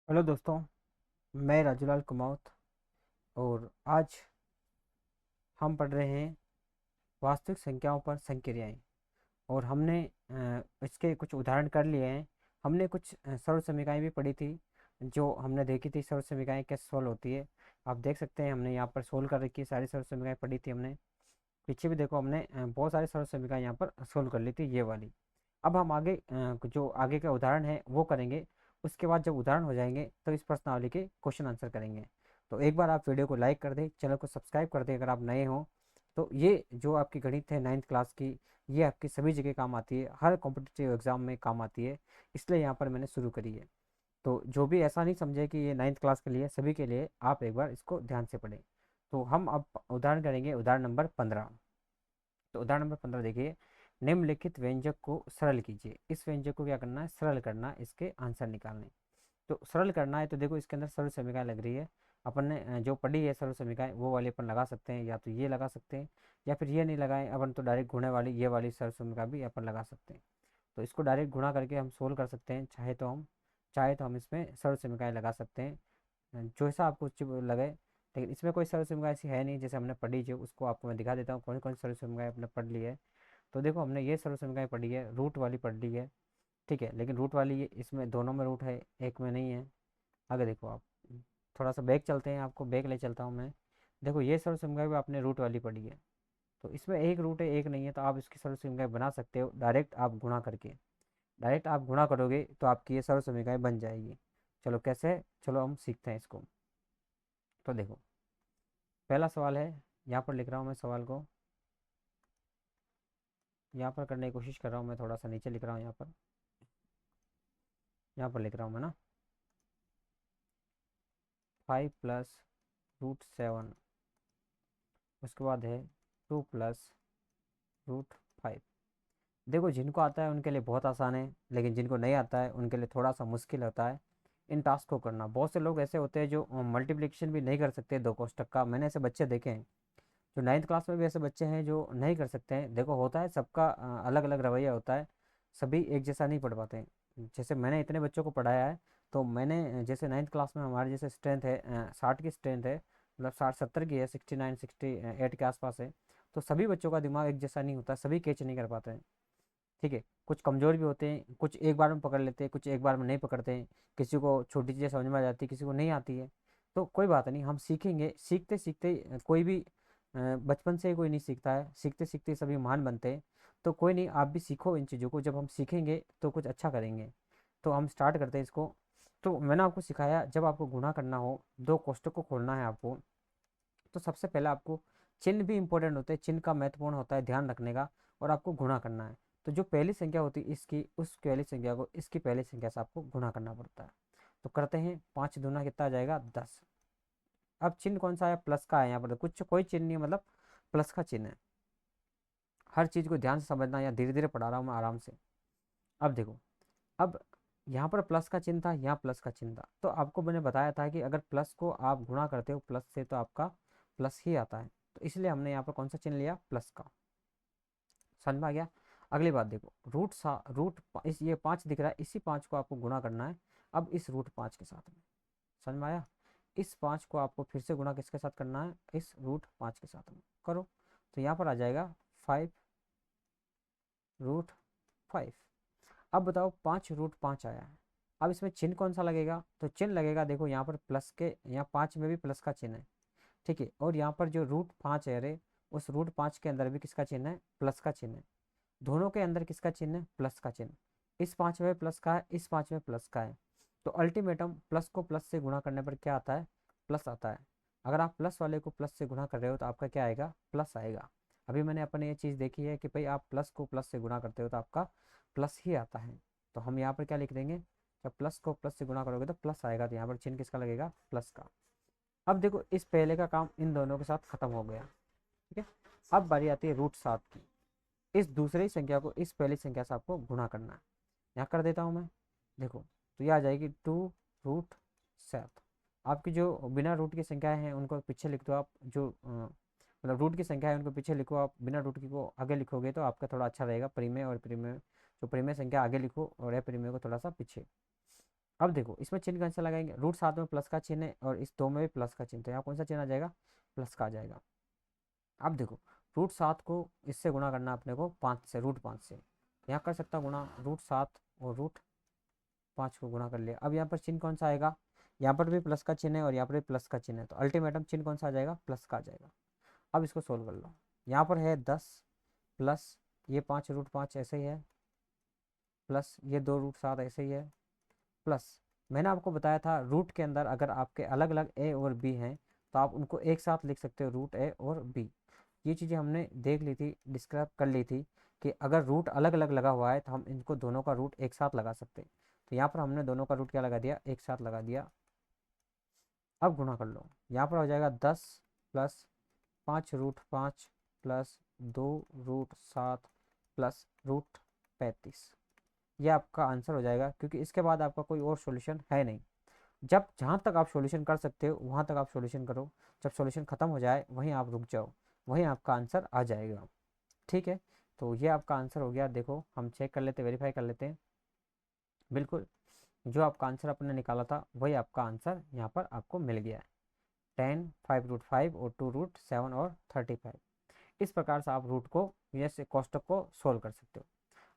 Hello दोस्तों। मैं राजूलाल कुमावत और आज हम पढ़ रहे हैं वास्तविक संख्याओं पर संक्रियाएं। और हमने इसके कुछ उदाहरण कर लिए हैं। हमने कुछ सरल समीकरणाएं भी पढ़ी थी, जो हमने देखी थी सरल समीकरणाएं कैसे सोल्व होती है। आप देख सकते हैं हमने यहाँ पर सोल्व कर रखी है, सारी सरल समीकरणाएं पढ़ी थी हमने। पीछे भी देखो, हमने बहुत सारी सरल समीकरणाएं यहाँ पर सोल्व कर ली थी, ये वाली। अब हम आगे जो आगे का उदाहरण है वो करेंगे। उसके बाद जब उदाहरण हो जाएंगे तो इस प्रश्नावली के क्वेश्चन आंसर करेंगे। तो एक बार आप वीडियो को लाइक कर दें, चैनल को सब्सक्राइब कर दें अगर आप नए हों। तो ये जो आपकी गणित है 9th क्लास की, ये आपकी सभी जगह काम आती है, हर कॉम्पिटिटिव एग्जाम में काम आती है। इसलिए यहाँ पर मैंने शुरू करी है। तो जो भी ऐसा नहीं समझे कि ये 9th क्लास के लिए, सभी के लिए आप एक बार इसको ध्यान से पढ़ें। तो हम अब उदाहरण करेंगे, उदाहरण नंबर 15। तो उदाहरण नंबर 15 देखिए। निम्नलिखित व्यंजक को सरल कीजिए। इस व्यंजक को क्या करना है, सरल करना है, इसके आंसर निकालने। तो सरल करना है तो देखो, इसके अंदर सरल समीकरण लग रही है। अपन ने जो पढ़ी है सरल समीकरण, वो वाली अपन लगा सकते हैं, या तो ये लगा सकते हैं, या फिर ये नहीं लगाएं अपन तो डायरेक्ट गुणे वाली ये वाली सरल समीकरण भी अपन लगा सकते हैं। तो इसको डायरेक्ट गुणा करके हम सोल्व कर सकते हैं, चाहे तो हम इसमें सरल समीकरण लगा सकते हैं, जो ऐसा आपको उचित लगे। लेकिन इसमें कोई सरल समीकरण ऐसी है नहीं जैसे हमने पढ़ी, जो उसको आपको मैं दिखा देता हूँ कौन कौन सरल समीकरण अपने पढ़ ली है। तो देखो, हमने ये सरल समीकरण पढ़ी है, रूट वाली पढ़ ली है। ठीक है, लेकिन रूट वाली ये इसमें दोनों में रूट है, एक में नहीं है। आगे देखो आप, थोड़ा सा बैक चलते हैं, आपको बैक ले चलता हूँ मैं। देखो, ये सरल समीकरण भी आपने रूट वाली पढ़ी है। तो इसमें एक रूट है, एक नहीं है, तो आप इसकी सरल समीकरण बना सकते हो डायरेक्ट आप गुणा करके। डायरेक्ट आप गुणा करोगे तो आपकी ये सरल समीकरण बन जाएगी। चलो कैसे, चलो हम सीखते हैं इसको। तो देखो, पहला सवाल है, यहाँ पर लिख रहा हूँ मैं सवाल को, यहाँ पर करने की कोशिश कर रहा हूँ मैं, थोड़ा सा नीचे लिख रहा हूँ, यहाँ पर लिख रहा हूँ मैं ना। 5 + √7, उसके बाद है 2 + √5। देखो, जिनको आता है उनके लिए बहुत आसान है, लेकिन जिनको नहीं आता है उनके लिए थोड़ा सा मुश्किल होता है इन टास्क को करना। बहुत से लोग ऐसे होते हैं जो मल्टीप्लिकेशन भी नहीं कर सकते दो कोष्टक का, मैंने ऐसे बच्चे देखे हैं। जो 9th क्लास में भी ऐसे बच्चे हैं जो नहीं कर सकते हैं। देखो, होता है सबका अलग अलग रवैया होता है, सभी एक जैसा नहीं पढ़ पाते हैं। जैसे मैंने इतने बच्चों को पढ़ाया है, तो मैंने जैसे 9th क्लास में हमारी जैसे स्ट्रेंथ है 60 की स्ट्रेंथ है, मतलब 60 70 की है, 69 68 के आसपास है। तो सभी बच्चों का दिमाग एक जैसा नहीं होता, सभी कैच नहीं कर पाते हैं। ठीक है, कुछ कमज़ोर भी होते हैं, कुछ एक बार में पकड़ लेते हैं, कुछ एक बार में नहीं पकड़ते हैं। किसी को छोटी चीज़ें समझ में आ जाती है, किसी को नहीं आती है। तो कोई बात नहीं, हम सीखेंगे, सीखते सीखते कोई भी बचपन से ही कोई नहीं सीखता है, सीखते सीखते सभी महान बनते हैं। तो कोई नहीं, आप भी सीखो इन चीज़ों को, जब हम सीखेंगे तो कुछ अच्छा करेंगे। तो हम स्टार्ट करते हैं इसको। तो मैंने आपको सिखाया, जब आपको गुणा करना हो, दो कोष्टक को खोलना है आपको, तो सबसे पहले आपको चिन्ह भी इंपॉर्टेंट होते हैं, चिन्ह का महत्वपूर्ण होता है ध्यान रखने का। और आपको गुणा करना है, तो जो पहली संख्या होती है इसकी, उस पहली संख्या को इसकी पहली संख्या से आपको गुणा करना पड़ता है। तो करते हैं, 5 दूना कितना आ जाएगा, 10। अब चिन्ह कौन सा है, प्लस का है, यहाँ पर कुछ कोई चिन्ह नहीं है, मतलब प्लस का चिन्ह है। हर चीज़ को ध्यान से समझना, या धीरे धीरे पढ़ा रहा हूँ मैं आराम से। अब देखो, अब यहाँ पर प्लस का चिन्ह था, यहाँ प्लस का चिन्ह था, तो आपको मैंने बताया था कि अगर प्लस को आप गुणा करते हो प्लस से तो आपका प्लस ही आता है। तो इसलिए हमने यहाँ पर कौन सा चिन्ह लिया, प्लस का। समझ में आ गया। अगली बात देखो, इस ये 5 दिख रहा है, इसी 5 को आपको गुणा करना है। अब इस √5 के साथ में, समझ में आया। इस 5 को आपको फिर से गुणा किसके साथ करना है, इस √5 के साथ में करो। तो यहाँ पर आ जाएगा 5 √5। अब बताओ, 5 √5 आया है। अब इसमें चिन्ह कौन सा लगेगा, तो चिन्ह लगेगा, देखो यहाँ पर प्लस के, यहाँ 5 में भी प्लस का चिन्ह है। ठीक है, और यहाँ पर जो √5 है, अरे उस √5 के अंदर भी किसका चिन्ह है, प्लस का चिन्ह है। दोनों के अंदर किसका चिन्ह है, प्लस का चिन्ह। इस 5 में प्लस का है, इस 5 में प्लस का है। तो अल्टीमेटम प्लस को प्लस से गुणा करने पर क्या आता है, प्लस आता है। अगर आप प्लस वाले को प्लस से गुणा कर रहे हो तो आपका क्या आएगा, प्लस आएगा। अभी मैंने अपने ये चीज़ देखी है कि भाई आप प्लस को प्लस से गुणा करते हो तो आपका प्लस ही आता है। तो हम यहाँ पर क्या लिख देंगे, जब प्लस को प्लस से गुणा करोगे तो प्लस आएगा, तो यहाँ पर चिन्ह किसका लगेगा, प्लस का। अब देखो, इस पहले का काम इन दोनों के साथ खत्म हो गया। ठीक है, अब बारी आती है √7 की। इस दूसरी संख्या को इस पहली संख्या से आपको गुणा करना है। यहाँ कर देता हूँ मैं, देखो, तो ये आ जाएगी 2√7। आपकी जो बिना रूट की संख्याएं हैं उनको पीछे लिख दो आप, जो मतलब रूट की संख्या है उनको पीछे लिखो आप, बिना रूट की को आगे लिखोगे तो आपका थोड़ा अच्छा रहेगा। परिमेय और परिमेय, जो परिमेय संख्या आगे लिखो और अपरिमेय को थोड़ा सा पीछे। अब देखो इसमें चिन्ह कौन सा लगाएंगे, रूट 7 में प्लस का चिन्ह है और इस 2 में भी प्लस का चिन्ह, तो यहाँ कौन सा चिन्ह आ जाएगा, प्लस का आ जाएगा। अब देखो रूट 7 को इससे गुणा करना अपने को 5 से, रूट 5 से, यहाँ कर सकता हूँ गुणा, रूट 7 और रूट 5 को गुणा कर लिया। अब यहाँ पर चिन्ह कौन सा आएगा, यहाँ पर भी प्लस का चिन्ह है और यहाँ पर भी प्लस का चिन्ह है, तो अल्टीमेटम चिन्ह कौन सा आ जाएगा, प्लस का आ जाएगा। अब इसको सोल्व कर लो, यहाँ पर है 10 प्लस ये 5 रूट 5 ऐसे ही है, प्लस ये 2 रूट 7 ऐसे ही है, प्लस मैंने आपको बताया था रूट के अंदर अगर आपके अलग अलग ए और बी हैं तो आप उनको एक साथ लिख सकते हो, रूट ए और बी। ये चीज़ें हमने देख ली थी, डिस्क्राइब कर ली थी कि अगर रूट अलग अलग लगा हुआ है तो हम इनको दोनों का रूट एक साथ लगा सकते हैं। तो यहाँ पर हमने दोनों का रूट क्या लगा दिया, एक साथ लगा दिया। अब गुणा कर लो, यहाँ पर हो जाएगा 10 plus 5 root 5 plus 2 root 7 plus root 35। ये आपका आंसर हो जाएगा, क्योंकि इसके बाद आपका कोई और सॉल्यूशन है नहीं। जब जहाँ तक आप सॉल्यूशन कर सकते हो वहाँ तक आप सॉल्यूशन करो, जब सॉल्यूशन ख़त्म हो जाए वहीं आप रुक जाओ, वहीं आपका आंसर आ जाएगा। ठीक है, तो ये आपका आंसर हो गया। देखो हम चेक कर लेते, वेरीफाई कर लेते हैं। बिल्कुल जो आपका आंसर आपने निकाला था वही आपका आंसर यहाँ पर आपको मिल गया है, 10 5 रूट 5 और 2 रूट 7 और 35। इस प्रकार से आप रूट को जैसे कोष्टक को सोल्व कर सकते हो।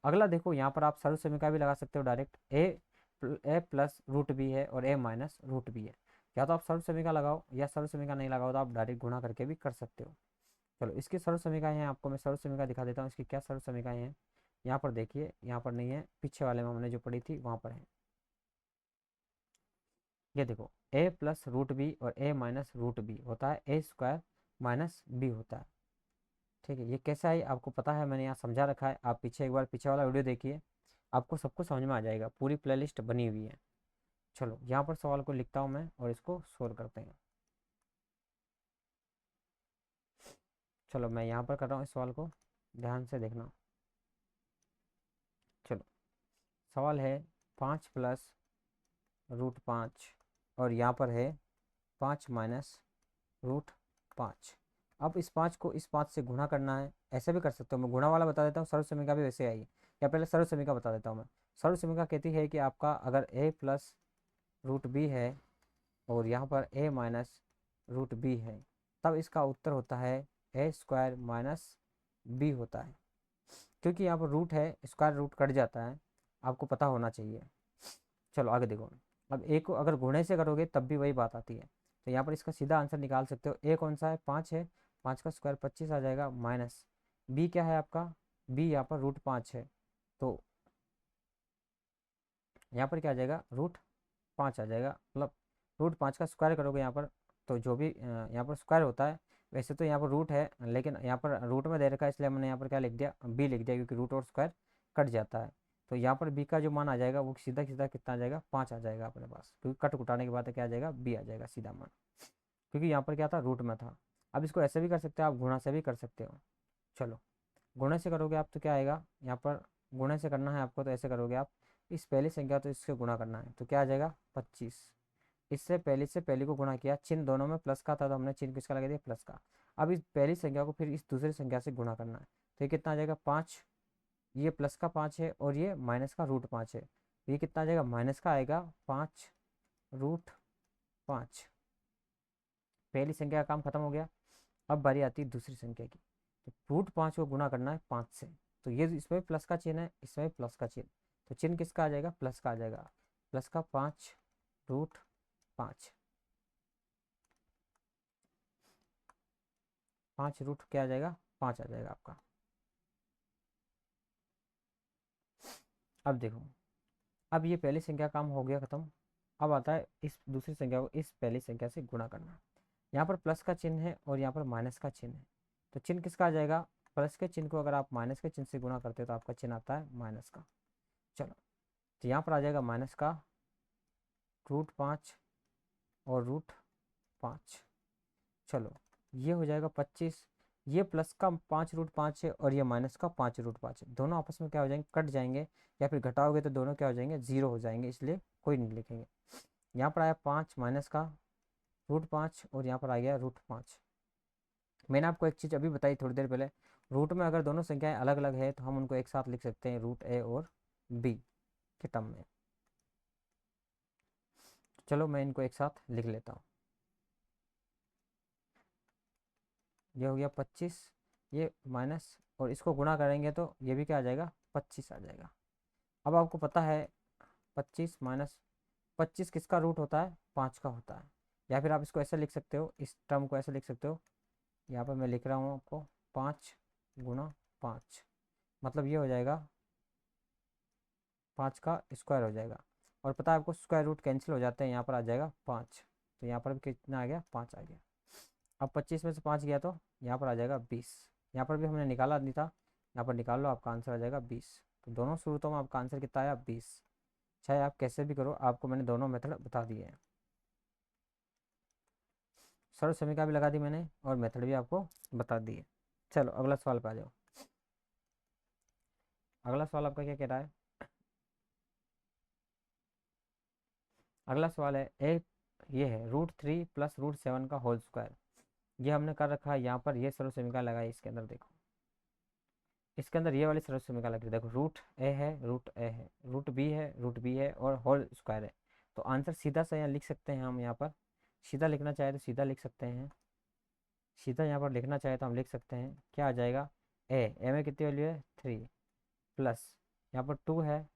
अगला देखो, यहाँ पर आप सर्व समीकरण भी लगा सकते हो डायरेक्ट, ए प्लस रूट बी है और ए माइनस रूट बी है। या तो आप सर्व समीकरण लगाओ या सर्व समीकरण नहीं लगाओ तो आप डायरेक्ट गुणा करके भी कर सकते हो। चलो इसकी सर्व समीकरण है, आपको मैं सर्व समीकरण दिखा देता हूँ इसकी क्या सर्व समीकरण है। यहाँ पर देखिए, यहाँ पर नहीं है, पीछे वाले में हमने जो पढ़ी थी वहाँ पर है। ये देखो ए प्लस रूट बी और ए माइनस रूट बी होता है ए स्क्वायर माइनस बी होता है। ठीक है, ये कैसा है आपको पता है, मैंने यहाँ समझा रखा है, आप पीछे एक बार पीछे वाला वीडियो देखिए, आपको सब कुछ समझ में आ जाएगा, पूरी प्लेलिस्ट बनी हुई है। चलो यहाँ पर सवाल को लिखता हूँ मैं और इसको सोल्व करते हैं। चलो मैं यहाँ पर कर रहा हूँ इस सवाल को, ध्यान से देखना। चलो सवाल है 5 प्लस रूट 5 और यहाँ पर है 5 माइनस रूट 5। अब इस 5 को इस 5 से गुणा करना है, ऐसे भी कर सकते हो, मैं गुणा वाला बता देता हूँ, सर्व समीकरण भी वैसे आई, या पहले सर्व समीकरण बता देता हूँ मैं। सर्व समीकरण कहती है कि आपका अगर ए प्लस रूट बी है और यहाँ पर ए माइनस रूट बी है, तब इसका उत्तर होता है ए स्क्वायर माइनस बी होता है। क्योंकि यहाँ पर रूट है, स्क्वायर रूट कट जाता है, आपको पता होना चाहिए। चलो आगे देखो, अब ए को अगर गुणे से करोगे तब भी वही बात आती है, तो यहाँ पर इसका सीधा आंसर निकाल सकते हो। ए कौन सा है, 5 है, 5 का स्क्वायर 25 आ जाएगा, माइनस बी क्या है आपका, बी यहाँ पर रूट 5 है, तो यहाँ पर क्या आ जाएगा, रूट 5 आ जाएगा। मतलब रूट 5 का स्क्वायर करोगे यहाँ पर, तो जो भी यहाँ पर स्क्वायर होता है, वैसे तो यहाँ पर रूट है लेकिन यहाँ पर रूट में दे रखा है, इसलिए मैंने यहाँ पर क्या लिख दिया, बी लिख दिया, क्योंकि रूट और स्क्वायर कट जाता है। तो यहाँ पर बी का जो मान आ जाएगा वो सीधा सीधा कितना आ जाएगा, 5 आ जाएगा अपने पास, क्योंकि कट कुटाने के बाद क्या आ जाएगा, बी आ जाएगा सीधा मान, क्योंकि यहाँ पर क्या था, रूट में था। अब इसको ऐसे भी कर सकते हो आप, गुणा से भी कर सकते हो। चलो गुणे से करोगे आप तो क्या आएगा, यहाँ पर गुणे से करना है आपको तो ऐसे करोगे आप, इस पहली संख्या तो इससे गुणा करना है, तो क्या आ जाएगा 25। इससे पहली से पहली को गुणा किया, चिन्ह दोनों में प्लस का था तो हमने चिन्ह किसका लगा दिया, प्लस का। अब इस पहली संख्या को फिर इस दूसरी संख्या से गुणा करना है, तो ये कितना आ जाएगा 5, ये प्लस का 5 है और ये माइनस का रूट 5 है, तो ये कितना आ जाएगा, माइनस का आएगा 5 रूट 5। पहली संख्या का काम खत्म हो गया। अब बारी आती है दूसरी संख्या की, तो रूट 5 को गुणा करना है 5 से, तो ये इसमें प्लस का चिन्ह है, इसमें प्लस का चिन्ह, तो चिन्ह किसका आ जाएगा, प्लस का आ जाएगा, प्लस का 5 रूट 5, 5 रूट क्या आ जाएगा, 5 आ जाएगा आपका। अब देखो, अब ये पहली संख्या काम हो गया खत्म। अब आता है इस दूसरी संख्या को इस पहली संख्या से गुणा करना। यहाँ पर प्लस का चिन्ह है और यहाँ पर माइनस का चिन्ह है, तो चिन्ह किसका आ जाएगा, प्लस के चिन्ह को अगर आप माइनस के चिन्ह से गुणा करते हो तो आपका चिन्ह आता है माइनस का। चलो तो यहाँ पर आ जाएगा माइनस का रूट 5 और रूट 5। चलो ये हो जाएगा 25, ये प्लस का 5 रूट 5 है और ये माइनस का 5 रूट 5 है, दोनों आपस में क्या हो जाएंगे, कट जाएंगे, या फिर घटाओगे तो दोनों क्या हो जाएंगे, जीरो हो जाएंगे, इसलिए कोई नहीं लिखेंगे। यहाँ पर आया 5 माइनस का रूट 5 और यहाँ पर आ गया रूट 5। मैंने आपको एक चीज़ अभी बताई थोड़ी देर पहले, रूट में अगर दोनों संख्याएं अलग अलग है तो हम उनको एक साथ लिख सकते हैं, रूट ए और बी के टर्म में। चलो मैं इनको एक साथ लिख लेता हूँ। ये हो गया 25, ये माइनस, और इसको गुणा करेंगे तो ये भी क्या आ जाएगा, 25 आ जाएगा। अब आपको पता है 25 माइनस 25 किसका रूट होता है, 5 का होता है। या फिर आप इसको ऐसे लिख सकते हो, इस टर्म को ऐसे लिख सकते हो, यहाँ पर मैं लिख रहा हूँ आपको 5 गुणा 5, मतलब ये हो जाएगा 5 का स्क्वायर हो जाएगा। और पता है आपको स्क्वायर रूट कैंसिल हो जाते हैं, यहाँ पर आ जाएगा 5, तो यहाँ पर भी कितना आ गया, 5 आ गया। अब 25 में से 5 गया तो यहाँ पर आ जाएगा 20। यहाँ पर भी हमने निकाला नहीं था, यहाँ पर निकाल लो, आपका आंसर आ जाएगा 20। तो दोनों सूरतों में आपका आंसर कितना आया, 20। चाहे आप कैसे भी करो, आपको मैंने दोनों मेथड बता दिए हैं। सर्व समीकरण भी लगा दी मैंने और मेथड भी आपको बता दिए। चलो अगला सवाल पे आ जाओ। अगला सवाल आपका क्या कह रहा है, अगला सवाल है ए, ये है √3 + √7 का होल स्क्वायर। ये हमने कर रखा है यहाँ पर, ये सर्व समीकरण लगाई इसके अंदर, देखो इसके अंदर ये वाली सर्व समीकरण लग रही है, देखो रूट ए है, रूट ए है, रूट बी है, रूट बी है, और होल स्क्वायर है। तो आंसर सीधा सा यहाँ लिख सकते हैं हम, यहाँ पर सीधा लिखना चाहे तो सीधा लिख सकते हैं, सीधा यहाँ पर लिखना चाहे तो हम लिख सकते हैं, क्या आ जाएगा, ए में कितनी वैल्यू है, 3, प्लस यहाँ पर 2 है,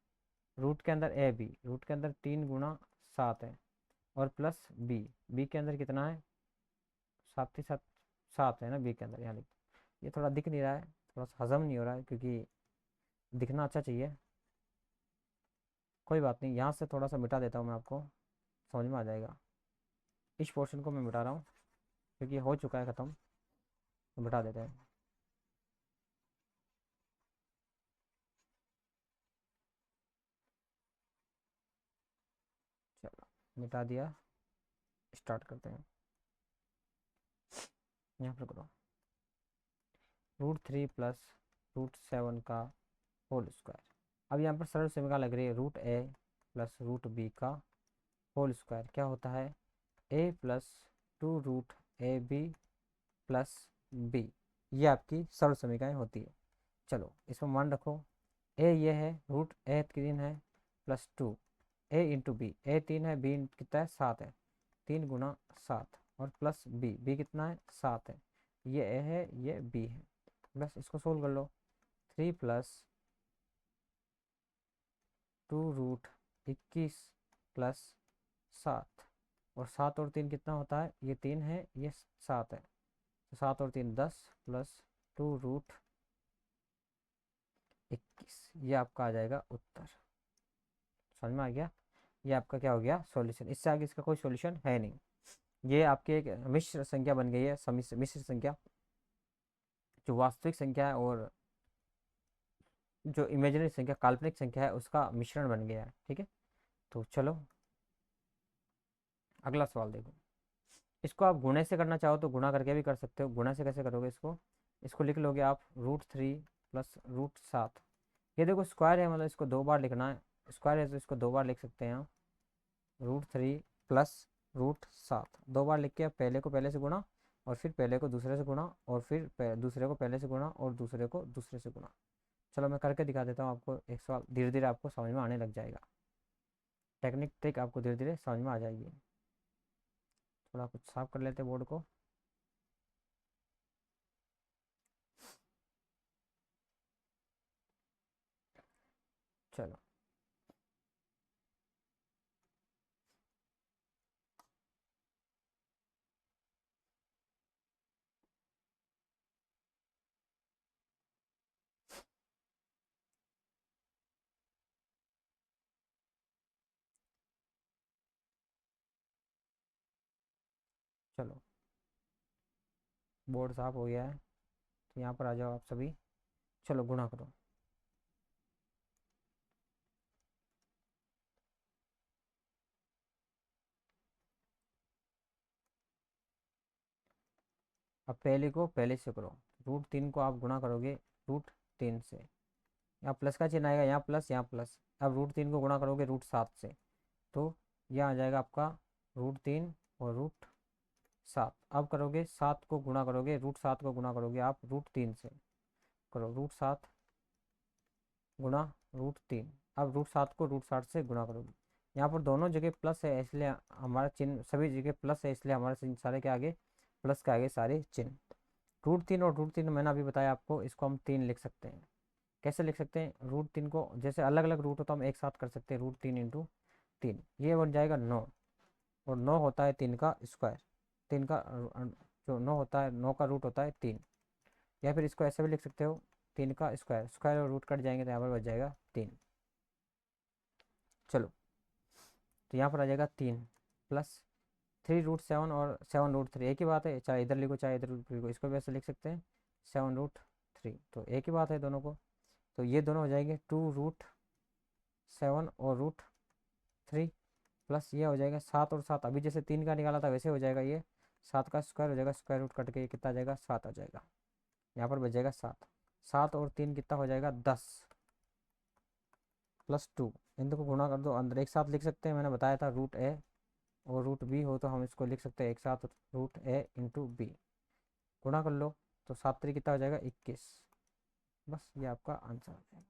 रूट के अंदर ए बी, रूट के अंदर 3 × 7 है, और प्लस बी, बी के अंदर कितना है, 7 7 है ना बी के अंदर, यहाँ लिख, ये थोड़ा दिख नहीं रहा है, थोड़ा सा हजम नहीं हो रहा है, क्योंकि दिखना अच्छा चाहिए। कोई बात नहीं, यहाँ से थोड़ा सा मिटा देता हूँ मैं, आपको समझ में आ जाएगा। इस पोर्शन को मैं मिटा रहा हूँ क्योंकि हो चुका है ख़त्म, तो मिटा देते हैं। चलो मिटा दिया, स्टार्ट करते हैं। यहाँ पर करो √3 + √7 का होल स्क्वायर। अब यहाँ पर सरल समीकरण लग रही है, √a + √b का होल स्क्वायर क्या होता है, a + 2√ab + b, ये आपकी सरल समीकरण होती है। चलो इसमें मान रखो, ए ये है, रूट ए 3 है, +2 a × b, ए 3 है, बी कितना है, 7 है, 3 × 7, और प्लस बी कितना है, 7 है, ये ए है, ये बी है, बस इसको सोल्व कर लो। 3 + 2√21 + 7, और 7 और 3 कितना होता है, ये 3 है, ये 7 है, तो 7 और 3 10, प्लस 2√21, ये आपका आ जाएगा उत्तर। समझ में आ गया, ये आपका क्या हो गया, सॉल्यूशन। इससे आगे इसका कोई सॉल्यूशन है नहीं, ये आपकी एक मिश्र संख्या बन गई है, मिश्र संख्या, जो वास्तविक संख्या है और जो इमेजिनरी संख्या, काल्पनिक संख्या है, उसका मिश्रण बन गया है। ठीक है, तो चलो अगला सवाल देखो। इसको आप गुणे से करना चाहो तो गुणा करके भी कर सकते हो। गुणा से कैसे करोगे, इसको इसको लिख लोगे आप, √3 + √7, ये देखो स्क्वायर है, मतलब इसको 2 बार लिखना है, स्क्वायर है तो इसको 2 बार लिख सकते हैं हम, √3 + √7, 2 बार लिख के पहले को पहले से गुणा, और फिर पहले को दूसरे से गुणा, और फिर दूसरे को पहले से गुणा, और दूसरे को दूसरे से गुणा। चलो मैं करके दिखा देता हूँ आपको, एक सवाल धीरे धीरे आपको समझ में आने लग जाएगा, टेक्निक ट्रिक आपको धीरे धीरे समझ में आ जाएगी। थोड़ा कुछ साफ कर लेते बोर्ड को। चलो चलो बोर्ड साफ हो गया है, तो यहाँ पर आ जाओ आप सभी। चलो गुणा करो। अब पहले को पहले से करो, √3 को आप गुणा करोगे √3 से, यहाँ प्लस का चिन्ह आएगा, यहाँ प्लस यहाँ प्लस। अब √3 को गुणा करोगे √7 से, तो यह आ जाएगा आपका √3 और √7। अब करोगे 7 को गुणा करोगे, √7 को गुणा करोगे आप √3 से, करो √7 गुणा √3। अब √7 को √7 से गुणा करोगे, यहाँ पर दोनों जगह प्लस है इसलिए हमारा चिन्ह सभी जगह प्लस है, इसलिए हमारे चिन्ह सारे के आगे प्लस के आगे सारे चिन्ह। √3 और √3 मैंने अभी बताया आपको, इसको हम 3 लिख सकते हैं। कैसे लिख सकते हैं? √3 को जैसे अलग अलग रूट हो तो हम एक साथ कर सकते हैं, √3 इंटू 3, ये बन जाएगा 9। और 9 होता है 3 का स्क्वायर, 3 का जो 9 होता है, 9 का रूट होता है 3। या फिर इसको ऐसे भी लिख सकते हो, 3 का स्क्वायर, स्क्वायर और रूट कट जाएंगे तो यहाँ पर बच जाएगा 3। चलो, तो यहाँ पर आ जाएगा 3 प्लस 3√7 और 7√3 एक ही बात है, चाहे इधर लिखो चाहे इधर लिखो, इसको भी ऐसे लिख सकते हैं 7√3, तो एक ही बात है दोनों को। तो ये दोनों हो जाएंगे 2√7 और √3 प्लस ये हो जाएगा 7 और 7, अभी जैसे 3 का निकाला था वैसे हो जाएगा, ये 7 का स्क्वायर हो जाएगा, स्क्वायर रूट कट के ये कितना आ जाएगा 7 आ जाएगा, यहाँ पर बच जाएगा 7। 7 और 3 कितना हो जाएगा 10 प्लस 2, इन दोनों को गुणा कर दो, अंदर एक साथ लिख सकते हैं, मैंने बताया था √a और √b हो तो हम इसको लिख सकते हैं एक साथ, √a इंटू बी, गुणा कर लो तो 7 3 कितना हो जाएगा 21। बस ये आपका आंसर हो जाएगा।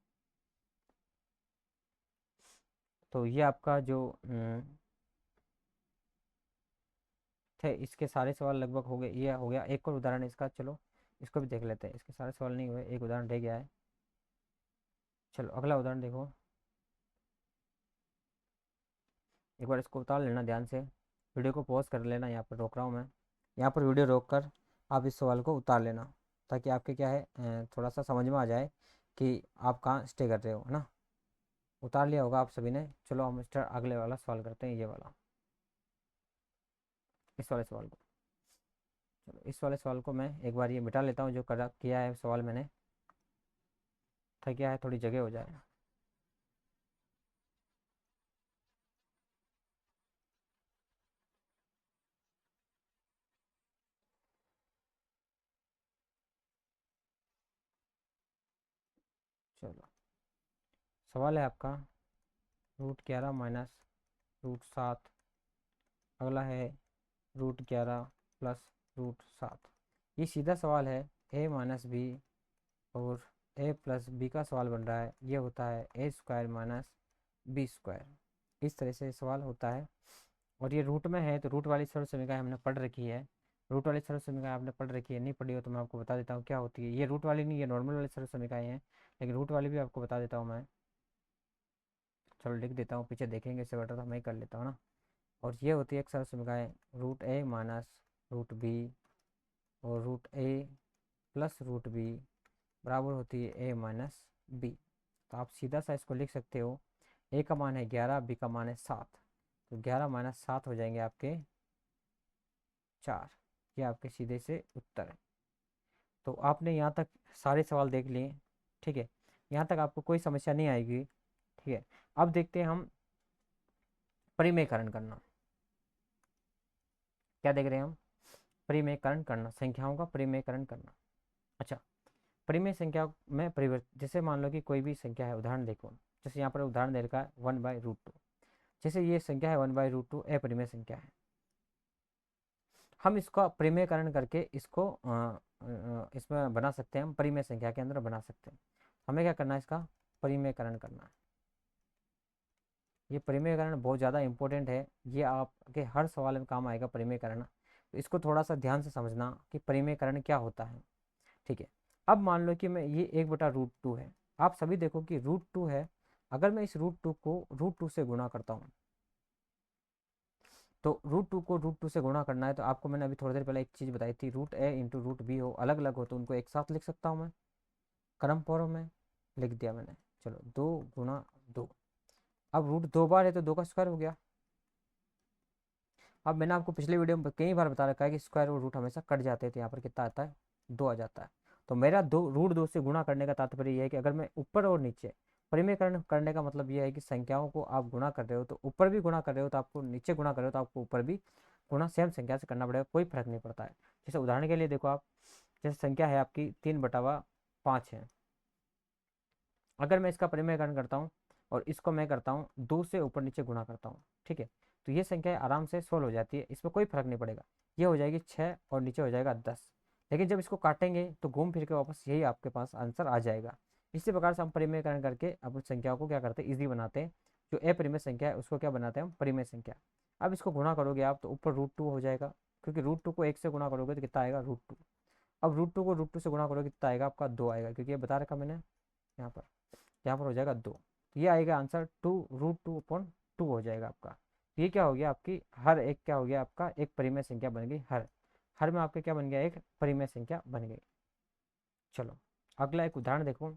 तो ये आपका जो थे, इसके सारे सवाल लगभग हो गए, ये हो गया। एक और उदाहरण इसका, चलो इसको भी देख लेते हैं, इसके सारे सवाल नहीं हुए, एक उदाहरण रह गया है। चलो अगला उदाहरण देखो, एक बार इसको उतार लेना ध्यान से, वीडियो को पॉज कर लेना, यहाँ पर रोक रहा हूँ मैं, यहाँ पर वीडियो रोक कर आप इस सवाल को उतार लेना, ताकि आपके क्या है थोड़ा सा समझ में आ जाए कि आप कहाँ स्टे कर रहे हो, है ना। उतार लिया होगा आप सभी ने। चलो हम स्टार्ट अगले वाला सवाल करते हैं, ये वाला, इस वाले सवाल को। चलो इस वाले सवाल को मैं एक बार ये मिटा लेता हूँ, जो करा किया है सवाल मैंने, था क्या है थोड़ी जगह हो जाए। चलो सवाल है आपका √11 माइनस √7, अगला है √11 प्लस √7। ये सीधा सवाल है, a माइनस बी और a प्लस बी का सवाल बन रहा है, ये होता है a² माइनस b², इस तरह से सवाल होता है। और ये रूट में है तो रूट वाली सरल समीकरण हमने पढ़ रखी है, रूट वाली सरल समीकरण आपने पढ़ रखी है, नहीं पढ़ी हो तो मैं आपको बता देता हूँ क्या होती है। ये रूट वाली नहीं, ये नॉर्मल वाली सरल समीकरण है, लेकिन रूट वाली भी आपको बता देता हूँ मैं। चलो लिख देता हूँ, पीछे देखेंगे, इससे बेटर तो मैं ही कर लेता हूँ ना। और ये होती है एक सरल समीकरण, √a माइनस √b और √a प्लस √b बराबर होती है a माइनस b। तो आप सीधा सा इसको लिख सकते हो, a का मान है 11, b का मान है 7, तो 11 माइनस 7 हो जाएंगे आपके 4। ये आपके सीधे से उत्तर है। तो आपने यहाँ तक सारे सवाल देख लिए, ठीक है, यहाँ तक आपको कोई समस्या नहीं आएगी, ठीक है। अब देखते हैं हम परिमेयकरण करना, क्या देख रहे हैं हम, परिमेयकरण करना, संख्याओं का परिमेयकरण करना। अच्छा, परिमेय संख्या में परिवर्तन, जैसे मान लो कि कोई भी संख्या है, उदाहरण देखो, जैसे यहाँ पर उदाहरण दे रखा है 1/√2, जैसे ये संख्या है 1/√2 अपरिमेय संख्या है, हम इसका परिमेयकरण करके इसको इसमें बना सकते हैं, हम परिमेय संख्या के अंदर बना सकते हैं। हमें क्या करना है, इसका परिमेयकरण करना है। ये परिमेयकरण बहुत ज़्यादा इंपॉर्टेंट है, ये आपके हर सवाल में काम आएगा परिमेयकरण, तो इसको थोड़ा सा ध्यान से समझना कि परिमेयकरण क्या होता है, ठीक है। अब मान लो कि मैं ये 1/√2 है, आप सभी देखो कि √2 है, अगर मैं इस √2 को √2 से गुणा करता हूँ, तो √2 को √2 से गुणा करना है, तो आपको मैंने अभी थोड़ी देर पहले एक चीज़ बताई थी, √a इंटू √b हो अलग अलग हो तो उनको एक साथ लिख सकता हूँ मैं, क्रम फॉर्म में लिख दिया मैंने। चलो 2 × 2, अब रूट 2 बार है तो 2 का स्क्वायर हो गया। अब मैंने आपको पिछले वीडियो में कई बार बता रखा है कि स्क्वायर और रूट हमेशा कट जाते हैं, तो यहाँ पर कितना आता है 2 आ जाता है। तो मेरा √2 से गुणा करने का तात्पर्य यह है कि अगर मैं ऊपर और नीचे, परिमेयकरण करने का मतलब यह है कि संख्याओं को आप गुणा कर रहे हो तो ऊपर भी गुणा कर रहे हो तो आपको नीचे गुणा कर रहे हो तो आपको ऊपर भी गुणा सेम संख्या से करना पड़ेगा, कोई फर्क नहीं पड़ता है। जैसे उदाहरण के लिए देखो आप, जैसे संख्या है आपकी 3/5 है, अगर मैं इसका परिमेयकरण करता हूँ और इसको मैं करता हूँ 2 से ऊपर नीचे गुणा करता हूँ, ठीक है, तो ये संख्या आराम से सोल्व हो जाती है, इसमें कोई फर्क नहीं पड़ेगा। ये हो जाएगी 6 और नीचे हो जाएगा 10, लेकिन जब इसको काटेंगे तो घूम फिर के वापस यही आपके पास आंसर आ जाएगा। इसी प्रकार से हम परिमेयकरण करके अपनी संख्याओं को क्या करते हैं, ईजी बनाते हैं, जो अपरिमेय संख्या है उसको क्या बनाते हैं हम, परिमेय संख्या। अब इसको गुणा करोगे आप तो ऊपर √2 हो जाएगा, क्योंकि √2 को 1 से गुणा करोगे तो कितना आएगा, √2। अब √2 को √2 से गुणा करोगे कितना आएगा आपका, 2 आएगा, क्योंकि ये बता रखा मैंने यहाँ पर हो जाएगा 2। तो ये आएगा आंसर 2√2/2 हो जाएगा आपका। ये क्या हो गया आपकी, हर एक क्या हो गया आपका, एक परिमेय संख्या बन गई। हर हर में आपके क्या बन गया, एक परिमेय संख्या बन गई। चलो अगला एक उदाहरण देखो।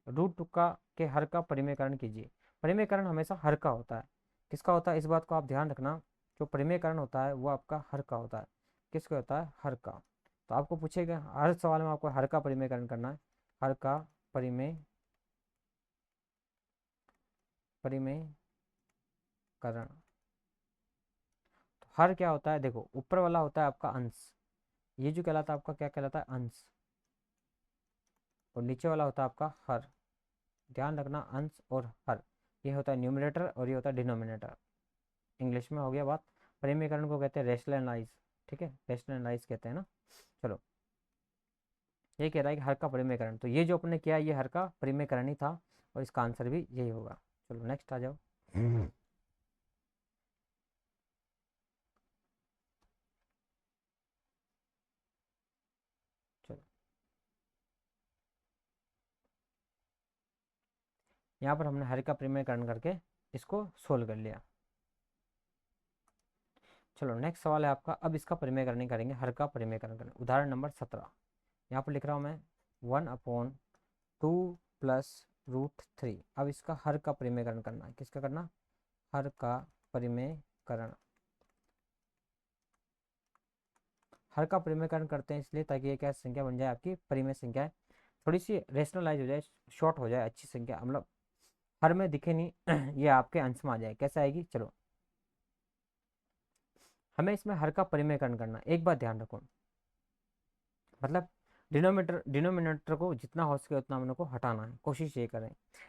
√2 का के हर का परिमेयकरण कीजिए। परिमेयकरण हमेशा हर का होता है। किसका होता है, इस बात को आप ध्यान रखना। जो परिमेयकरण होता है वो आपका हर का होता है। किसका होता है, हर का। तो आपको पूछेगा हर सवाल में आपको हर का परिमेयकरण करना है। हर का परिमेयकरण। तो हर क्या होता है, देखो ऊपर वाला होता है आपका अंश, ये जो कहलाता है आपका क्या कहलाता है, अंश। और नीचे वाला होता है आपका हर। ध्यान रखना, अंश और हर, ये होता है न्यूमरेटर और ये होता है डिनोमिनेटर। इंग्लिश में हो गया बात। परिमेयकरण को कहते हैं रेशनलाइज। ठीक है, रेशनलाइज कहते हैं ना। चलो ये कह रहा है कि हर का परिमेयकरण, तो ये जो अपने किया ये हर का परिमेयकरण ही था, और इसका आंसर भी यही होगा। चलो नेक्स्ट आ जाओ। चलो यहाँ पर हमने हर का परिमेयकरण करके इसको सोल्व कर लिया। चलो नेक्स्ट सवाल है आपका, अब इसका परिमेयकरण नहीं करेंगे, हर का परिमेयकरण करेंगे। उदाहरण नंबर 17 यहाँ पर लिख रहा हूँ मैं, 1/2 + √3। अब इसका हर का परिमेयकरण करना है। किसका करना, हर का परिमेयकरण। हर का परिमेयकरण करते हैं इसलिए ताकि ये क्या संख्या बन जाए आपकी, परिमेय संख्या है। थोड़ी सी रेशनलाइज हो जाए, शॉर्ट हो जाए, अच्छी संख्या, मतलब हर में दिखे नहीं ये आपके अंश में आ जाए। कैसे आएगी, चलो हमें इसमें हर का परिमेयकरण करना है। एक बात ध्यान रखो, मतलब डिनोमिनेटर को जितना हो सके उतना हम लोग को हटाना है, कोशिश ये करें,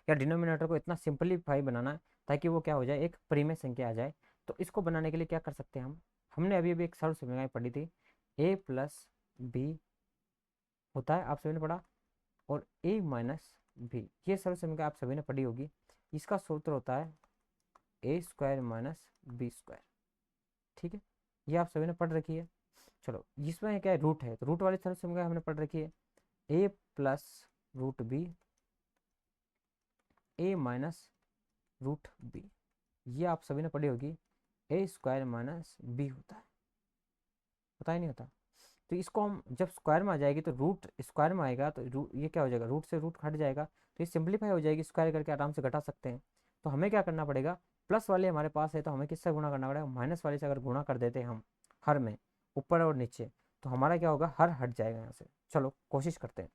या डिनोमिनेटर को इतना सिंपलीफाई बनाना है ताकि वो क्या हो जाए, एक परिमेय संख्या आ जाए। तो इसको बनाने के लिए क्या कर सकते हैं हम, हमने अभी अभी एक सरल समीकरण पढ़ी थी, a+b होता है, आप सभी ने पढ़ा, और a-b, ये सरल समीकरण आप सभी ने पढ़ी होगी। इसका सूत्र होता है a² - b²। ठीक है, ये आप सभी ने पढ़ रखी है। चलो इसमें क्या है, रूट है, तो रूट वाली सरल समीकरण हमने पढ़ रखी है, a+√b, a-√b, ये आप सभी ने पढ़ी होगी। a² - b होता है नहीं होता। तो इसको हम जब स्क्वायर में आ जाएगी तो रूट स्क्वायर में आएगा, तो ये क्या हो जाएगा, रूट से रूट हट जाएगा, तो ये सिंप्लीफाई हो जाएगी, स्क्वायर करके आराम से घटा सकते हैं। तो हमें क्या करना पड़ेगा, प्लस वाले हमारे पास है तो हमें किससे गुणा करना पड़ेगा, माइनस वाले से अगर गुणा कर देते हैं हम हर में, ऊपर और नीचे, तो हमारा क्या होगा, हर हट जाएगा यहाँ से। चलो कोशिश करते हैं।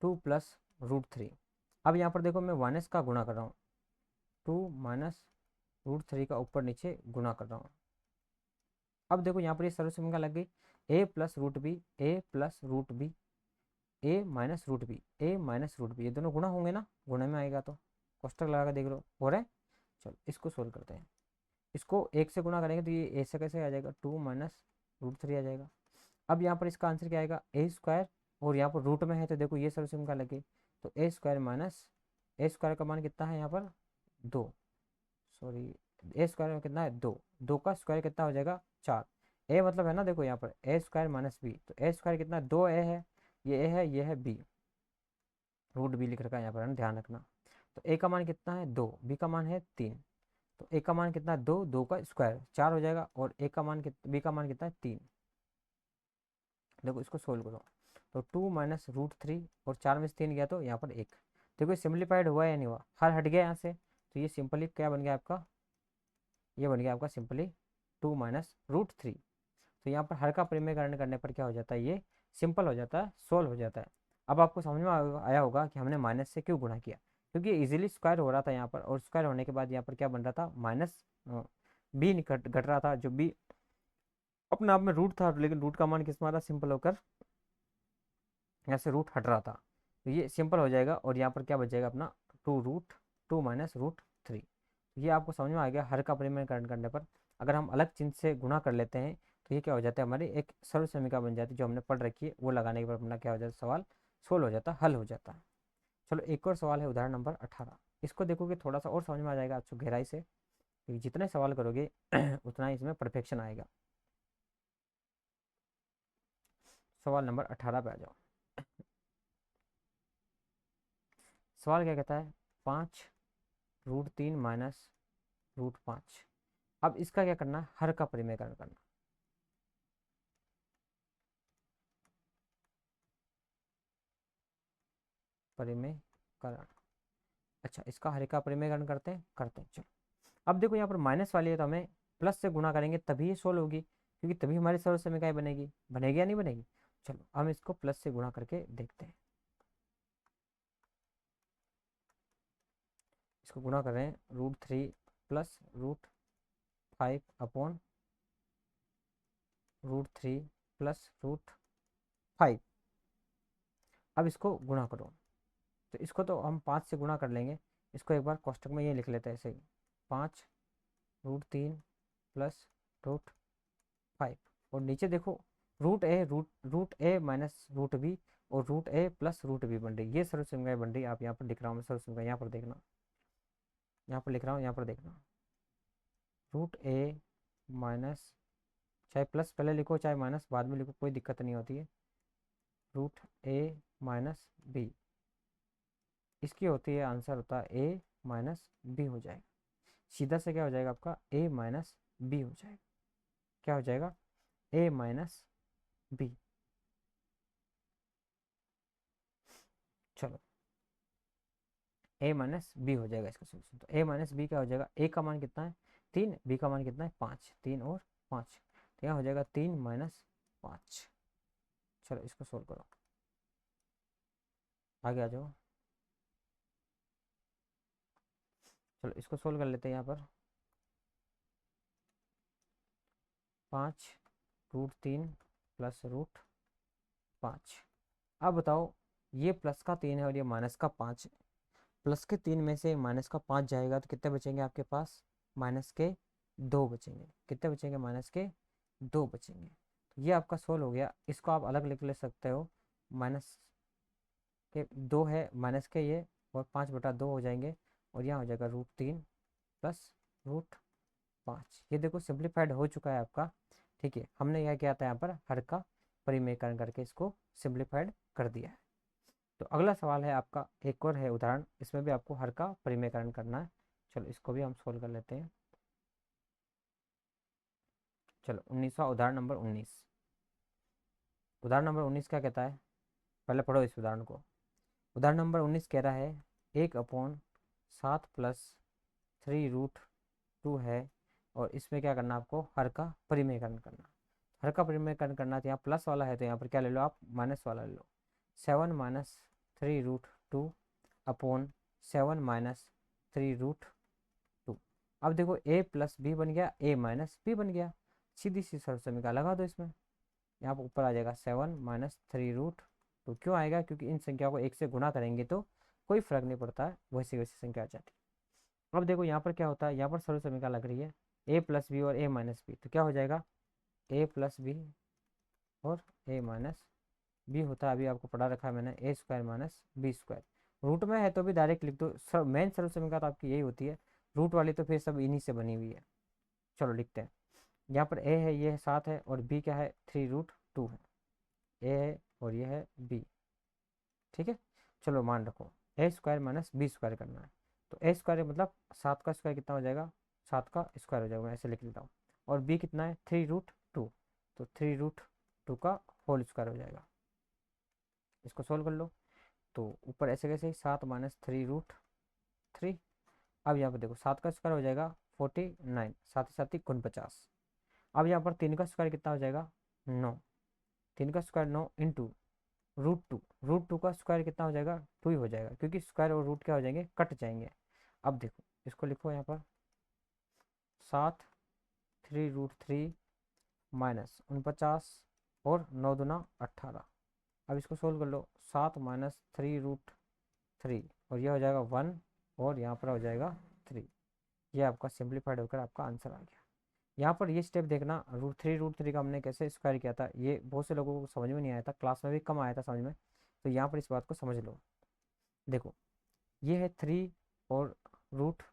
2 + √3। अब यहाँ पर देखो मैं माइनस का गुणा कर रहा हूँ, 2 - √3 का ऊपर नीचे गुणा कर रहा हूँ। अब देखो यहाँ पर ये सरल समीकरण लग गई, a+√b, a+√b, a-√b, a-√b, ये दोनों गुणा होंगे ना, गुणे में आएगा तो कोष्टक लगा कर देख लो हो रहा है। चलो इसको सोल्व करते हैं। इसको 1 से गुणा करेंगे तो ये ए से कैसे आ जाएगा, 2 - √3 आ जाएगा। अब यहाँ पर इसका आंसर क्या आएगा, a², और यहाँ पर रूट में है तो देखो ये सरल समीकरण लगे, तो a² का मान कितना है यहाँ पर, 2, सॉरी, a² में कितना है, 2, 2 का स्क्वायर कितना हो जाएगा, 4। ए मतलब है ना, देखो यहाँ पर a² - b, तो a² कितना है, 2a है, ये है b, √b लिख रखा है यहाँ पर, है ना, ध्यान रखना। तो a का मान कितना है, 2, b का मान है 3, तो a का मान कितना है, 2, 2 का स्क्वायर 4 हो जाएगा, और a का मान b का मान कितना है, 3। देखो इसको सोल्व करो, तो 2 - √3, और 4 में से 3 गया तो यहाँ पर 1। देखो सिंप्लीफाइड हुआ या नहीं हुआ, हर हट गया यहाँ से, तो ये सिंपली क्या बन गया आपका, ये बन गया आपका सिंपली 2 - √3। तो यहाँ पर हर का परिमेयकरण करने पर क्या हो जाता है, ये सिंपल हो जाता है, सोल्व हो जाता है। अब आपको समझ में आया होगा कि हमने माइनस से क्यों गुणा किया, क्योंकि इजीली स्क्वायर हो रहा था यहाँ पर, और स्क्वायर होने के बाद यहाँ पर क्या बन रहा था, माइनस बी घट रहा था, जो बी अपने आप में रूट था, लेकिन रूट का मान किस में आ रहा, सिंपल होकर यहाँ से रूट हट रहा था, तो ये सिंपल हो जाएगा, और यहाँ पर क्या बच जाएगा अपना, 2 - √3। ये आपको समझ में आ गया, हर का परिमेयकरण करने पर अगर हम अलग चिन्ह से गुणा कर लेते हैं तो ये क्या हो जाता है, हमारी एक सरल समीकरण बन जाती है, जो हमने पढ़ रखी है, वो लगाने के बाद अपना क्या हो जाता है, सवाल सोल्व हो जाता है, हल हो जाता है। चलो एक और सवाल है, उदाहरण नंबर 18। इसको देखोगे थोड़ा सा और समझ में आ जाएगा आपको गहराई से, क्योंकि जितने सवाल करोगे उतना ही इसमें परफेक्शन आएगा। सवाल नंबर 18 पे आ जाओ। सवाल क्या कहता है, 5√3 माइनस √5। अब इसका क्या करना है, हर का परिमेयकरण करना। परिमेयकरण, अच्छा इसका हर का परिमेयकरण करते हैं चलो। अब देखो यहाँ पर माइनस वाली है तो हमें प्लस से गुणा करेंगे तभी ये सोल्व होगी, क्योंकि तभी हमारी सरल समीकरण बनेगी, बनेगी या नहीं बनेगी। चलो हम इसको प्लस से गुणा करके देखते हैं। इसको गुणा कर रहे हैं, √3 प्लस √5 अपॉन √3 प्लस √5। अब इसको गुणा करो, तो इसको तो हम 5 से गुणा कर लेंगे। इसको एक बार कोष्टक में ये लिख लेते हैं ऐसे ही, 5√3 प्लस √5। और नीचे देखो रूट ए माइनस रूट बी और √a प्लस √b बन रही है, ये सर्व समीकरण बन रही है। आप यहाँ पर दिख रहा हूँ मैं सर्व समीकरण, यहाँ पर देखना, यहाँ पर लिख रहा हूँ, यहाँ पर देखना। √a माइनस, चाहे प्लस पहले लिखो चाहे माइनस बाद में लिखो, कोई दिक्कत नहीं होती है। √a माइनस बी, इसकी होती है, आंसर होता है a माइनस बी हो जाएगा। सीधा से क्या हो जाएगा आपका, a माइनस बी हो जाएगा। क्या हो जाएगा, a माइनस बी। चलो a माइनस बी हो जाएगा इसका सोल्यूशन। तो a माइनस बी क्या हो जाएगा, a का मान कितना है 3, b का मान कितना है 5, 3 और 5, तो यहाँ हो जाएगा 3 माइनस 5। चलो इसको सोल्व करो, आगे आ जाओ। चलो इसको सोल्व कर लेते हैं। यहाँ पर 5√3 प्लस √5। अब बताओ, ये प्लस का 3 है और ये माइनस का 5 है। प्लस के 3 में से माइनस का 5 जाएगा तो कितने बचेंगे आपके पास, माइनस के 2 बचेंगे। कितने बचेंगे, माइनस के 2 बचेंगे। तो ये आपका सोल्व हो गया। इसको आप अलग लिख ले सकते हो, माइनस के 2 है, माइनस के ये, और 5/2 हो जाएंगे, और यहाँ हो जाएगा √3 प्लस √5। ये देखो सिंप्लीफाइड हो चुका है आपका। ठीक है, हमने यह किया था, यहाँ पर हर का परिमेयकरण करके इसको सिंप्लीफाइड कर दिया है। तो अगला सवाल है आपका, एक और है उदाहरण, इसमें भी आपको हर का परिमेयकरण करना है। चलो इसको भी हम सोल्व कर लेते हैं। चलो 19वां उदाहरण नंबर 19। उदाहरण नंबर 19 क्या कहता है, पहले पढ़ो इस उदाहरण को। उदाहरण नंबर 19 कह रहा है 1/7 प्लस 3√2 है, और इसमें क्या करना, आपको हर का परिमेयकरण करना। हर का परिमेयकरण करना, तो यहाँ प्लस वाला है तो यहाँ पर क्या ले लो आप, माइनस वाला ले लो। 7 माइनस 3√2 अपॉन 7 माइनस 3√2। अब देखो a प्लस बी बन गया, a माइनस बी बन गया। सीधी सी सरल समीकरण लगा दो इसमें, यहाँ पर ऊपर आ जाएगा 7 माइनस 3√2। क्यों आएगा, क्योंकि इन संख्या को एक से गुणा करेंगे तो कोई फर्क नहीं पड़ता है, वैसी वैसी संख्या आ जाती है। अब देखो यहाँ पर क्या होता है, यहाँ पर सरल समीकरण लग रही है a प्लस बी और a माइनस बी, तो क्या हो जाएगा, a प्लस बी और a माइनस बी होता है, अभी आपको पढ़ा रखा है मैंने, a² माइनस b²। रूट में है तो भी डायरेक्ट लिख दो, सब मेन सरल समीकरण तो आपकी यही होती है, रूट वाली तो फिर सब इन्हीं से बनी हुई है। चलो लिखते हैं, यहाँ पर a है, ये है 7 है, और b क्या है 3√2 है। a है और ये है b, ठीक है। चलो मान रखो, a² माइनस b² करना है, तो a² मतलब 7 का स्क्वायर कितना हो जाएगा, 7 का स्क्वायर हो जाएगा, मैं ऐसे लिख लेता हूँ। और b कितना है 3√2, तो 3√2 का होल स्क्वायर हो जाएगा। इसको सोल्व कर लो, तो ऊपर ऐसे कैसे 7 माइनस 3√3। अब यहाँ पर देखो 7 का स्क्वायर हो जाएगा 49, साथ ही साथ ही 49। अब यहाँ पर 3 का स्क्वायर कितना हो जाएगा 9, 3 का स्क्वायर 9 इंटू √2, √2 का स्क्वायर कितना हो जाएगा 2 ही हो जाएगा, क्योंकि स्क्वायर और रूट क्या हो जाएंगे, कट जाएंगे। अब देखो इसको लिखो यहाँ पर 7 3√3 माइनस 49 और 9×2 18। अब इसको सोल्व कर लो, 7 माइनस 3√3 और यह हो जाएगा 1, और यहाँ पर हो जाएगा 3। ये आपका सिंप्लीफाइड होकर आपका आंसर आ गया। यहाँ पर ये स्टेप देखना, √3 का हमने कैसे स्क्वायर किया था, ये बहुत से लोगों को समझ में नहीं आया था, क्लास में भी कम आया था समझ में, तो यहाँ पर इस बात को समझ लो। देखो ये है 3 और रूट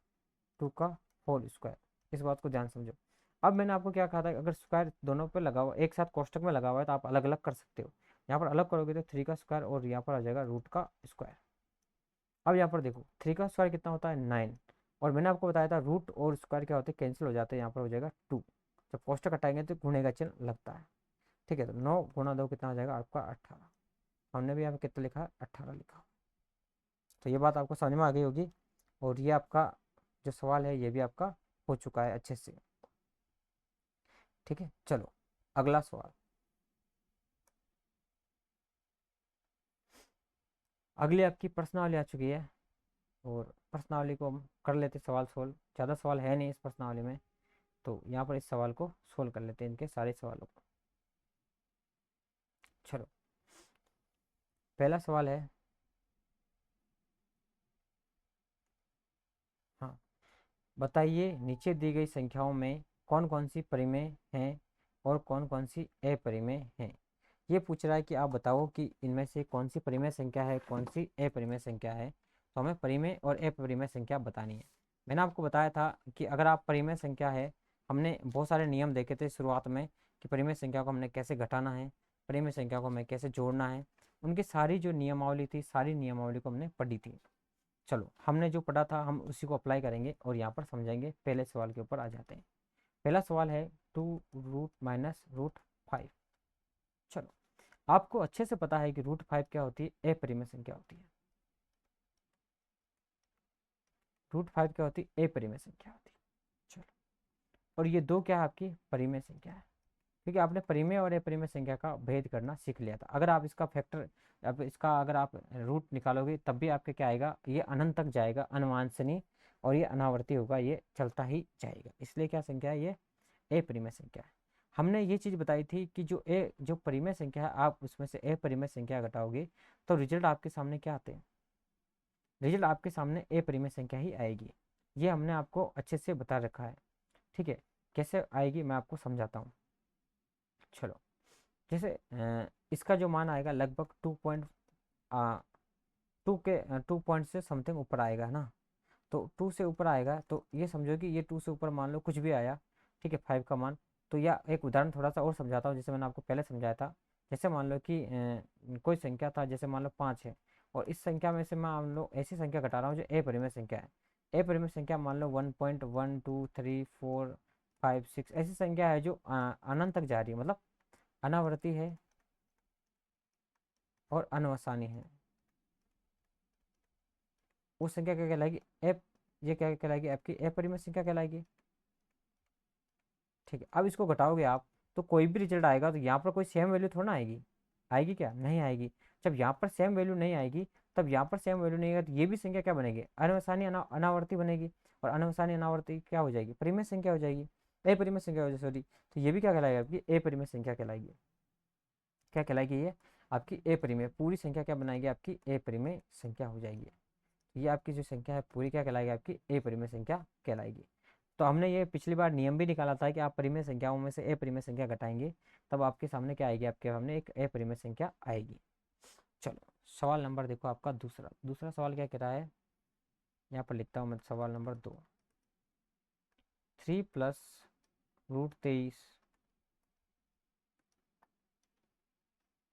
2 का होल स्क्वायर। इस बात को ध्यान समझो। अब मैंने आपको क्या कहा था, अगर स्क्वायर दोनों पे लगा हुआ एक साथ कोष्टक में लगा हुआ है तो आप अलग अलग कर सकते हो। यहाँ पर अलग करोगे तो 3 का स्क्वायर और यहाँ पर आ जाएगा रूट का स्क्वायर। अब यहाँ पर देखो 3 का स्क्वायर कितना होता है 9, और मैंने आपको बताया था रूट और स्क्वायर क्या होते हैं, कैंसिल हो जाते हैं। यहाँ पर हो जाएगा 2, जब कोष्टक हटाएंगे तो गुणे का चिन्ह लगता है। ठीक है, तो 9 गुणा 2 कितना हो जाएगा आपका 18। हमने भी यहाँ पे कितना लिखा है 18 लिखा। तो ये बात आपको समझ में आ गई होगी, और ये आपका जो सवाल है ये भी आपका हो चुका है अच्छे से। ठीक है, चलो अगला सवाल। अगली आपकी प्रश्नावली आ चुकी है, और प्रश्नावली को हम कर लेते सवाल सोल्व। ज़्यादा सवाल है नहीं इस प्रश्नावली में, तो यहाँ पर इस सवाल को सोल्व कर लेते हैं, इनके सारे सवालों को। चलो पहला सवाल है, हाँ, बताइए नीचे दी गई संख्याओं में कौन कौन सी परिमेय हैं और कौन कौन सी अपरिमेय हैं। ये पूछ रहा है कि आप बताओ कि इनमें से कौन सी परिमेय संख्या है, कौन सी अपरिमेय संख्या है। तो हमें परिमेय और अपरिमेय संख्या बतानी है। मैंने आपको बताया था कि अगर आप परिमेय संख्या है, हमने बहुत सारे नियम देखे थे शुरुआत में कि परिमेय संख्या को हमने कैसे घटाना है, परिमेय संख्या को हमें कैसे जोड़ना है। उनकी सारी जो नियमावली थी, सारी नियमावली को हमने पढ़ी थी। चलो हमने जो पढ़ा था हम उसी को अप्लाई करेंगे और यहाँ पर समझाएंगे। पहले सवाल के ऊपर आ जाते हैं। पहला सवाल है 2√-√5। चलो आपको अच्छे से पता है कि √5 क्या होती है, अपरिमेय संख्या होती है। √5 क्या होती है, अपरिमेय संख्या होती है। चलो, और ये दो क्या है आपकी परिमेय संख्या है। क्योंकि आपने परिमेय और अपरिमेय संख्या का भेद करना सीख लिया था। अगर आप इसका फैक्टर, अब इसका अगर आप रूट निकालोगे तब भी आपके क्या आएगा, ये अनंत तक जाएगा, अनवांछनीय, और ये अनावर्ती होगा, ये चलता ही जाएगा। इसलिए क्या संख्या है, ये अपरिमेय संख्या है। हमने ये चीज़ बताई थी कि जो परिमेय संख्या है आप उसमें से अपरिमेय संख्या घटाओगे तो रिजल्ट आपके सामने क्या आते हैं, रिजल्ट आपके सामने अपरिमेय संख्या ही आएगी। ये हमने आपको अच्छे से बता रखा है। ठीक है, कैसे आएगी मैं आपको समझाता हूँ। चलो जैसे इसका जो मान आएगा लगभग 2 से समथिंग ऊपर आएगा ना। तो 2 से ऊपर आएगा तो ये समझो कि ये 2 से ऊपर मान लो कुछ भी आया। ठीक है, 5 का मान। तो या एक उदाहरण थोड़ा सा और समझाता हूँ, जैसे मैंने आपको पहले समझाया था। जैसे मान लो कि कोई संख्या था, जैसे मान लो 5 है, और इस संख्या में से मैं मान लो ऐसी संख्या घटा रहा हूँ जो अपरिमेय संख्या है। अपरिमेय संख्या मान लो 1.1 2 3 4 5 6 ऐसी संख्या है जो अनंत तक जा रही है, मतलब अनावर्ती है और अनवसानी है। उस संख्या क्या कहलाएगी, एप, ये क्या कहलाएगी आपकी अपरिमेय संख्या कहलाएगी। ठीक है, अब इसको घटाओगे आप तो कोई भी रिजल्ट आएगा तो यहाँ पर कोई सेम वैल्यू थोड़ा ना आएगी, आएगी क्या, नहीं आएगी। जब यहाँ पर सेम वैल्यू नहीं आएगी, तब यहाँ पर सेम वैल्यू नहीं आएगा तो ये भी संख्या क्या बनेगी, अनवसानी अनावर्ती बनेगी। और अनवसानी अनावर्ती क्या हो जाएगी, परिमेय संख्या हो जाएगी, अपरिमेय संख्या हो जाएगी, सॉरी। तो ये भी क्या कहलाएगी आपकी अपरिमेय संख्या कहलाएगी। क्या कहलाएगी ये आपकी अपरिमेय, पूरी संख्या क्या बनाएगी आपकी अपरिमेय संख्या हो जाएगी। ये आपकी जो संख्या है पूरी क्या कहलाएगी, आपकी अपरिमेय संख्या कहलाएगी। तो हमने ये पिछली बार नियम भी निकाला था कि आप परिमेय संख्याओं में से अपरिमेय संख्या घटाएंगे तब आपके सामने क्या आएगी, आपके सामने एक अपरिमेय संख्या आएगी। चलो सवाल नंबर देखो आपका दूसरा दूसरा सवाल क्या कह रहा है, यहाँ पर लिखता हूँ मैं सवाल नंबर 2। 3 + √23,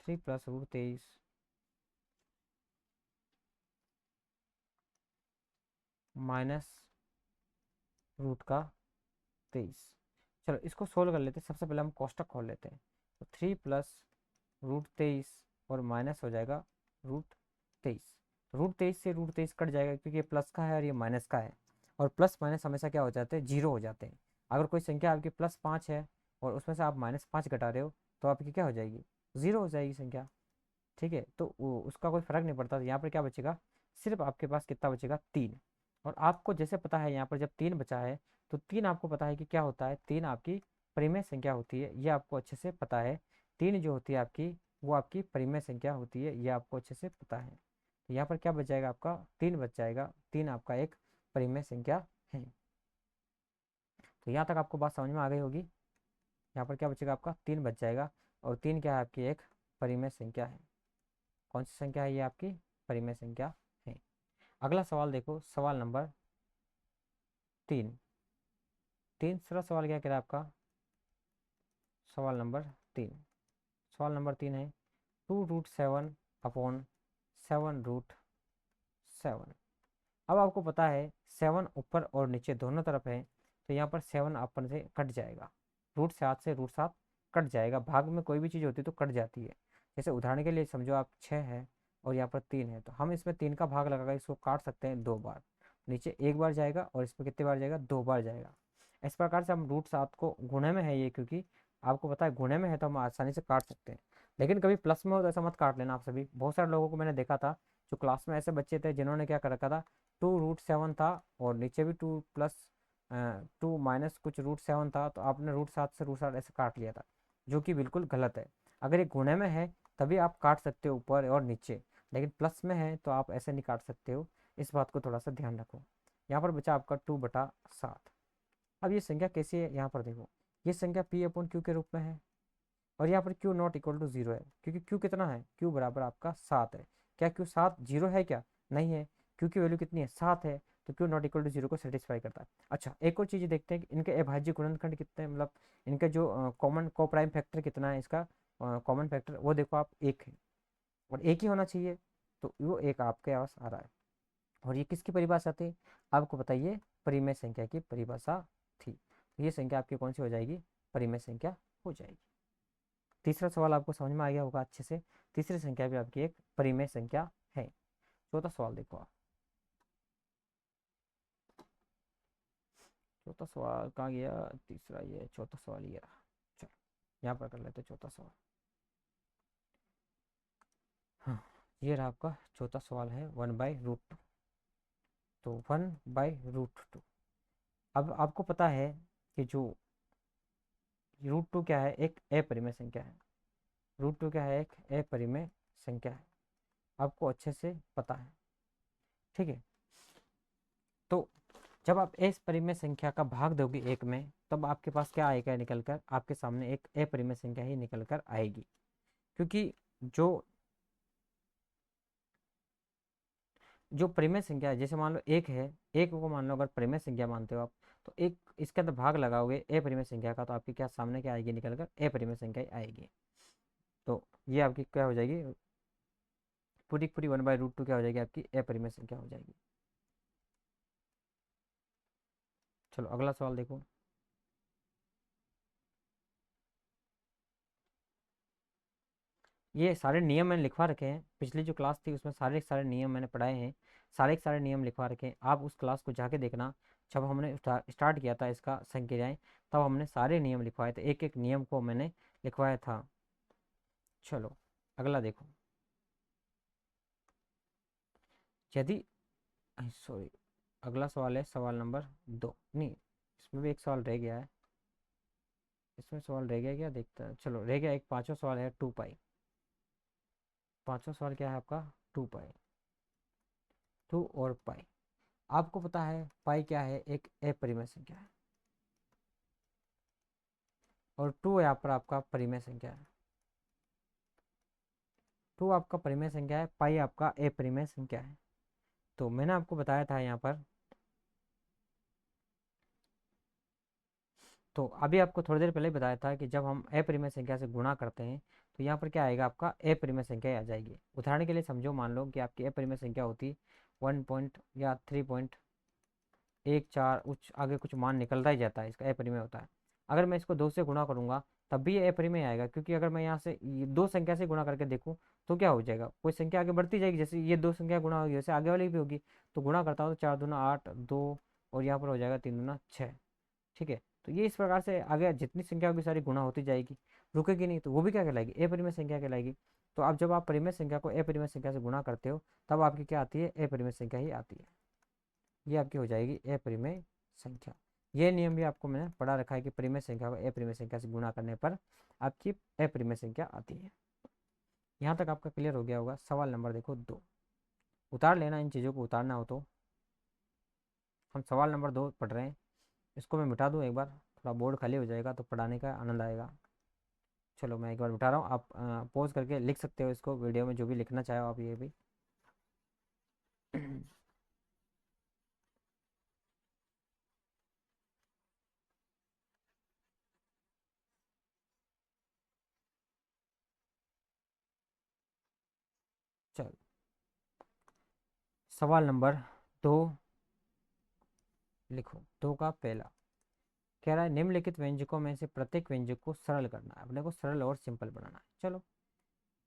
3 + √23 माइनस √23। चलो इसको सोल्व कर लेते हैं। सबसे पहले हम कोष्टक खोल लेते हैं। तो 3 + √23 और माइनस हो जाएगा √23। √23 से √23 कट जाएगा क्योंकि ये प्लस का है और ये माइनस का है, और प्लस माइनस हमेशा क्या हो जाते हैं, जीरो हो जाते हैं। अगर कोई संख्या आपकी +5 है और उसमें से आप -5 घटा रहे हो तो आपकी क्या हो जाएगी, जीरो हो जाएगी संख्या। ठीक है, तो उसका कोई फर्क नहीं पड़ता। तो यहाँ पर क्या बचेगा, सिर्फ आपके पास कितना बचेगा, 3। और आपको जैसे पता है यहाँ पर जब 3 बचा है तो 3 आपको पता है कि क्या होता है, 3 आपकी परिमेय संख्या होती है, ये आपको अच्छे से पता है। 3 जो होती है आपकी वो आपकी परिमेय संख्या होती है, ये आपको अच्छे से पता है। तो यहाँ पर क्या बच जाएगा आपका, 3 बच जाएगा। 3 आपका एक परिमेय संख्या है। तो यहाँ तक आपको बात समझ में आ गई होगी। यहाँ पर क्या बचेगा आपका, 3 बच जाएगा। और 3 क्या है आपकी एक परिमेय संख्या है। कौन सी संख्या है ये आपकी परिमेय संख्या है। अगला सवाल देखो, सवाल नंबर 3। तीसरा सवाल क्या कह रहा है आपका? सवाल नंबर 3। सवाल नंबर 3 है 2√7 अपॉन 7√7। अब आपको पता है 7 ऊपर और नीचे दोनों तरफ है, तो यहाँ पर 7 अपन से कट जाएगा, √7 से √7 कट जाएगा। भाग में कोई भी चीज़ होती है तो कट जाती है। जैसे उदाहरण के लिए समझो आप 6 है और यहाँ पर 3 है, तो हम इसमें 3 का भाग लगाकर इसको काट सकते हैं 2 बार। नीचे 1 बार जाएगा और इसमें कितने बार जाएगा? 2 बार जाएगा। इस प्रकार से हम √7 को गुणे में है ये, क्योंकि आपको पता है गुणे में है तो हम आसानी से काट सकते हैं। लेकिन कभी प्लस में हो तो ऐसा मत काट लेना आप सभी। बहुत सारे लोगों को मैंने देखा था जो क्लास में ऐसे बच्चे थे जिन्होंने क्या कर रखा था, 2√7 था और नीचे भी 2 माइनस कुछ √7 था, तो आपने √7 से √7 ऐसे काट लिया था, जो कि बिल्कुल गलत है। अगर ये गुणे में है तभी आप काट सकते हो ऊपर और नीचे, लेकिन प्लस में है तो आप ऐसे नहीं काट सकते हो। इस बात को थोड़ा सा ध्यान रखो। यहाँ पर बचा आपका 2/7। अब ये संख्या कैसी है, यहाँ पर देखो, ये संख्या P/Q के रूप में है और यहाँ पर Q नॉट इक्वल टू 0 है, क्योंकि Q कितना है? Q बराबर आपका 7 है। क्या Q 7 0 है क्या? नहीं है। Q की वैल्यू कितनी है? 7 है, तो Q नॉट इक्वल टू 0 को सेटिस्फाई करता है। अच्छा, एक और चीज़ देखते हैं कि इनके अभाज्य गुणनखंड कितने हैं, मतलब इनका जो कॉमन को प्राइम फैक्टर कितना है, इसका कॉमन फैक्टर वो देखो आप, 1 है और एक ही होना चाहिए, तो वो एक आपके पास आ रहा है। और ये किसकी परिभाषा थी? आपको बताइए, परिमेय संख्या की परिभाषा थी। तो ये संख्या आपकी कौन सी हो जाएगी? परिमेय संख्या हो जाएगी। तीसरा सवाल आपको समझ में आ गया होगा अच्छे से। तीसरी संख्या भी आपकी एक परिमेय संख्या है। चौथा सवाल देखो आप। चौथा सवाल कहाँ गया? तीसरा ये, चौथा सवाल ये रहा। चलो यहाँ पर कर लेते हैं चौथा सवाल। हाँ, ये रहा आपका चौथा सवाल है 1/√2। तो 1/√2। अब आपको पता है कि जो √2 क्या है? एक अपरिमेय संख्या है। √2 क्या है? एक अपरिमेय संख्या है, आपको अच्छे से पता है। ठीक है, तो जब आप इस परिमेय संख्या का भाग दोगे एक में, तब आपके पास क्या आएगा निकल कर? आपके सामने एक अपरिमेय संख्या ही निकल कर आएगी। क्योंकि जो जो परिमेय संख्या है, जैसे मान लो एक है, एक को मान लो अगर परिमेय संख्या मानते हो आप, तो एक इसके अंदर भाग लगाओगे अपरिमेय संख्या का, तो आपकी क्या सामने क्या आएगी निकल कर? अपरिमेय संख्या ही आएगी। तो ये आपकी क्या हो जाएगी? पूरी पूरी 1/√2 क्या हो जाएगी? आपकी अपरिमेय संख्या हो जाएगी। चलो अगला सवाल देखो। ये सारे नियम मैंने लिखवा रखे हैं, पिछली जो क्लास थी उसमें सारे के सारे नियम मैंने पढ़ाए हैं। सारे के सारे नियम लिखवा रखे हैं, आप उस क्लास को जाके देखना। जब हमने स्टार्ट किया था इसका संक्रियाएं, तब हमने सारे नियम लिखवाए थे, एक एक नियम को मैंने लिखवाया था। चलो अगला देखो। यदि, सॉरी, अगला सवाल है सवाल नंबर 2। नहीं, इसमें भी एक सवाल रह गया है। इसमें सवाल रह गया क्या, देखता है। चलो रह गया एक पांचवा सवाल है 2π। पांचवा सवाल क्या है आपका? 2π। 2 और π। आपको पता है पाई क्या है? एक अपरिमेय संख्या है, और 2 यहाँ पर आपका परिमेय संख्या है। 2 आपका परिमेय संख्या है, पाई आपका अपरिमेय संख्या है। तो मैंने आपको बताया था यहाँ पर, तो अभी आपको थोड़ी देर पहले ही बताया था कि जब हम अपरिमेय संख्या से गुणा करते हैं, तो यहाँ पर क्या आएगा? आपका अपरिमेय संख्या ही आ जाएगी। उदाहरण के लिए समझो, मान लो कि आपकी अपरिमेय संख्या होती 1 पॉइंट या 3.14, कुछ आगे कुछ मान निकलता ही जाता है, इसका अपरिमेय होता है। अगर मैं इसको 2 से गुणा करूंगा तब भी ये अपरिमेय आएगा, क्योंकि अगर मैं यहाँ से ये 2 संख्या से गुणा करके देखूँ तो क्या हो जाएगा? कोई संख्या आगे बढ़ती जाएगी, जैसे ये 2 संख्या गुणा होगी वैसे आगे वाली भी होगी। तो गुणा करता हूँ तो 4×2 = 8, 2 और यहाँ पर हो जाएगा 3×2 = 6। ठीक है, तो ये इस प्रकार से आगे जितनी संख्या होगी सारी गुणा होती जाएगी, रुकेगी नहीं, तो वो भी क्या कहलाएगी? अपरिमेय संख्या कहलाएगी। तो आप जब आप परिमेय संख्या को अपरिमेय संख्या से गुणा करते हो, तब आपकी क्या आती है? अपरिमेय संख्या ही आती है। ये आपकी हो जाएगी अपरिमेय संख्या। ये नियम भी आपको मैंने पढ़ा रखा है कि परिमेय संख्या को अपरिमेय संख्या से गुणा करने पर आपकी अपरिमेय संख्या आती है। यहाँ तक आपका क्लियर हो गया होगा। सवाल नंबर देखो 2, उतार लेना, इन चीज़ों को उतारना हो तो। हम सवाल नंबर 2 पढ़ रहे हैं, इसको मैं मिटा दूँ एक बार, थोड़ा बोर्ड खाली हो जाएगा तो पढ़ाने का आनंद आएगा। चलो मैं एक बार मिटा रहा हूँ, आप पॉज करके लिख सकते हो इसको, वीडियो में जो भी लिखना चाहो आप, ये भी। सवाल नंबर 2 लिखो। 2 का पहला कह रहा है निम्नलिखित व्यंजकों में से प्रत्येक व्यंजक को सरल करना है, अपने को सरल और सिंपल बनाना है। चलो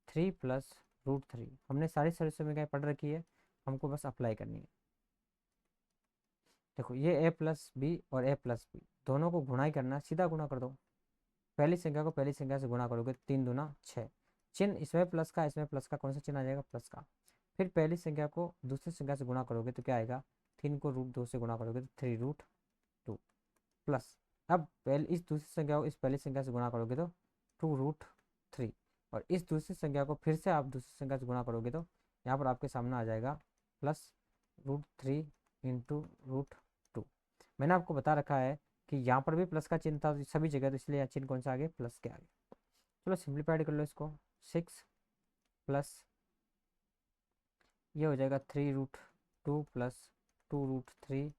3 + √3 हमने सारी सरल समीकरण पढ़ रखी है, हमको बस अप्लाई करनी है। देखो ये a+b और a+b दोनों को गुणा ही करना है, सीधा गुणा कर दो। पहली संख्या को पहली संख्या से गुणा करोगे 3×2 = 6। चिन्ह इसमें प्लस का, इसमें प्लस का, कौन सा चिन्ह आ जाएगा? प्लस का। फिर पहली संख्या को दूसरी संख्या से गुणा करोगे तो क्या आएगा? 3 को √2 से गुणा करोगे तो 3√2 प्लस। अब पहले इस दूसरी संख्या को इस पहली संख्या से गुणा करोगे तो 2√3 और इस दूसरी संख्या को फिर से आप दूसरी संख्या से गुणा करोगे तो यहाँ पर आपके सामने आ जाएगा +√3 × √2। मैंने आपको बता रखा है कि यहाँ पर भी प्लस का चिन्ह था सभी जगह, तो इसलिए यहाँ चिन्ह कौन सा आगे? प्लस के आगे। चलो सिंप्लीफाइड कर लो इसको। 6 प्लस ये हो जाएगा 3√2 प्लस 2√3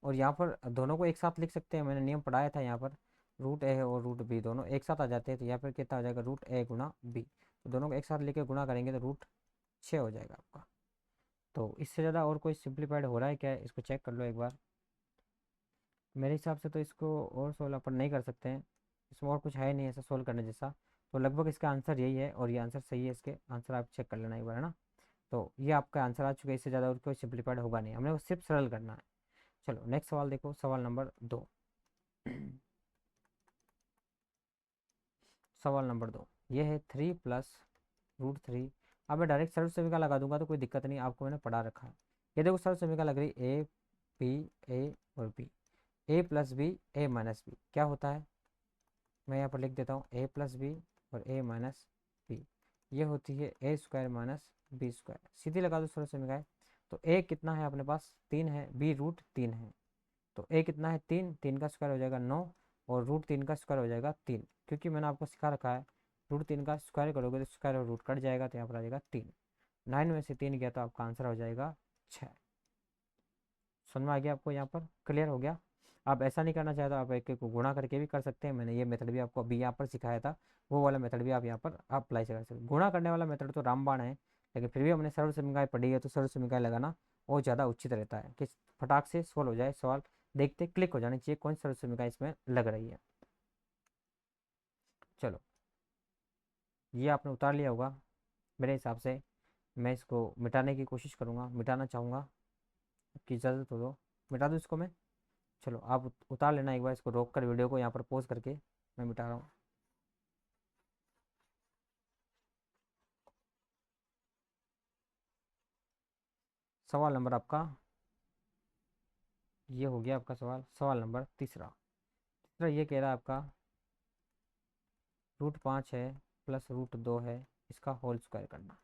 और यहाँ पर दोनों को एक साथ लिख सकते हैं, मैंने नियम पढ़ाया था। यहाँ पर √a और √b दोनों एक साथ आ जाते हैं, तो यहाँ पर कितना हो जाएगा? √a×b। तो दोनों को एक साथ लेके गुणा करेंगे तो √6 हो जाएगा आपका। तो इससे ज़्यादा और कोई सिंप्लीफाइड हो रहा है क्या? इसको चेक कर लो एक बार। मेरे हिसाब से तो इसको और सोल्व अपन नहीं कर सकते हैं, इसमें और कुछ है नहीं ऐसा सोल्व करने जैसा। तो लगभग इसका आंसर यही है और ये आंसर सही है। इसके आंसर आप चेक कर लेना एक बार, है ना। तो ये आपका आंसर आ चुका है, इससे ज़्यादा और कोई सिंप्लीफाइड होगा नहीं, हमने वो सिर्फ सरल करना है। चलो नेक्स्ट सवाल देखो, सवाल नंबर 2। सवाल नंबर 2 ये है 3 + √3। अब मैं डायरेक्ट सरल समीकरण लगा दूंगा तो कोई दिक्कत नहीं, आपको मैंने पढ़ा रखा है। ये देखो सरल समीकरण लग रही a b a+b क्या होता है? मैं यहाँ पर लिख देता हूँ a+b और a-b ये होती है a² - b²। सीधी लगा दो सरल समीकरण। तो a कितना है अपने पास? 3 है, b √3 है। तो a कितना है? 3, 3 का स्क्वायर हो जाएगा 9 और √3 का स्क्वायर हो जाएगा 3, क्योंकि मैंने आपको सिखा रखा है √3 का स्क्वायर करोगे तो स्क्वायर और रूट कट जाएगा, तो यहाँ पर आ जाएगा 3। 9 में से 3 गया तो आपका आंसर हो जाएगा 6। समझ में आ गया आपको? यहाँ पर क्लियर हो गया। आप ऐसा नहीं करना चाहते आप एक एक को गुणा करके भी कर सकते हैं, मैंने ये मेथड भी आपको अभी यहाँ पर सिखाया था, वो वाला मेथड भी आप यहाँ पर अप्लाई कर सकते हैं। गुणा करने वाला मेथड तो रामबाण है, लेकिन फिर भी हमने सरल समीकरण पढ़ी है तो सरल समीकरण लगाना और ज़्यादा उचित रहता है कि फटाक से सोल्व हो जाए सवाल। देखते क्लिक हो जानी चाहिए कौन सी सरल समीकरण इसमें लग रही है। चलो ये आपने उतार लिया होगा मेरे हिसाब से। मैं इसको मिटाने की कोशिश करूँगा, मिटाना चाहूँगा, कि इजाज़त हो दो मिटा दूँ इसको मैं। चलो आप उतार लेना एक बार, इसको रोक कर वीडियो को यहाँ पर पॉज करके मैं मिटा रहा हूँ। सवाल नंबर आपका ये हो गया आपका सवाल। सवाल नंबर तीसरा। तीसरा ये कह रहा है आपका √5 है प्लस √2 है, इसका होल स्क्वायर करना।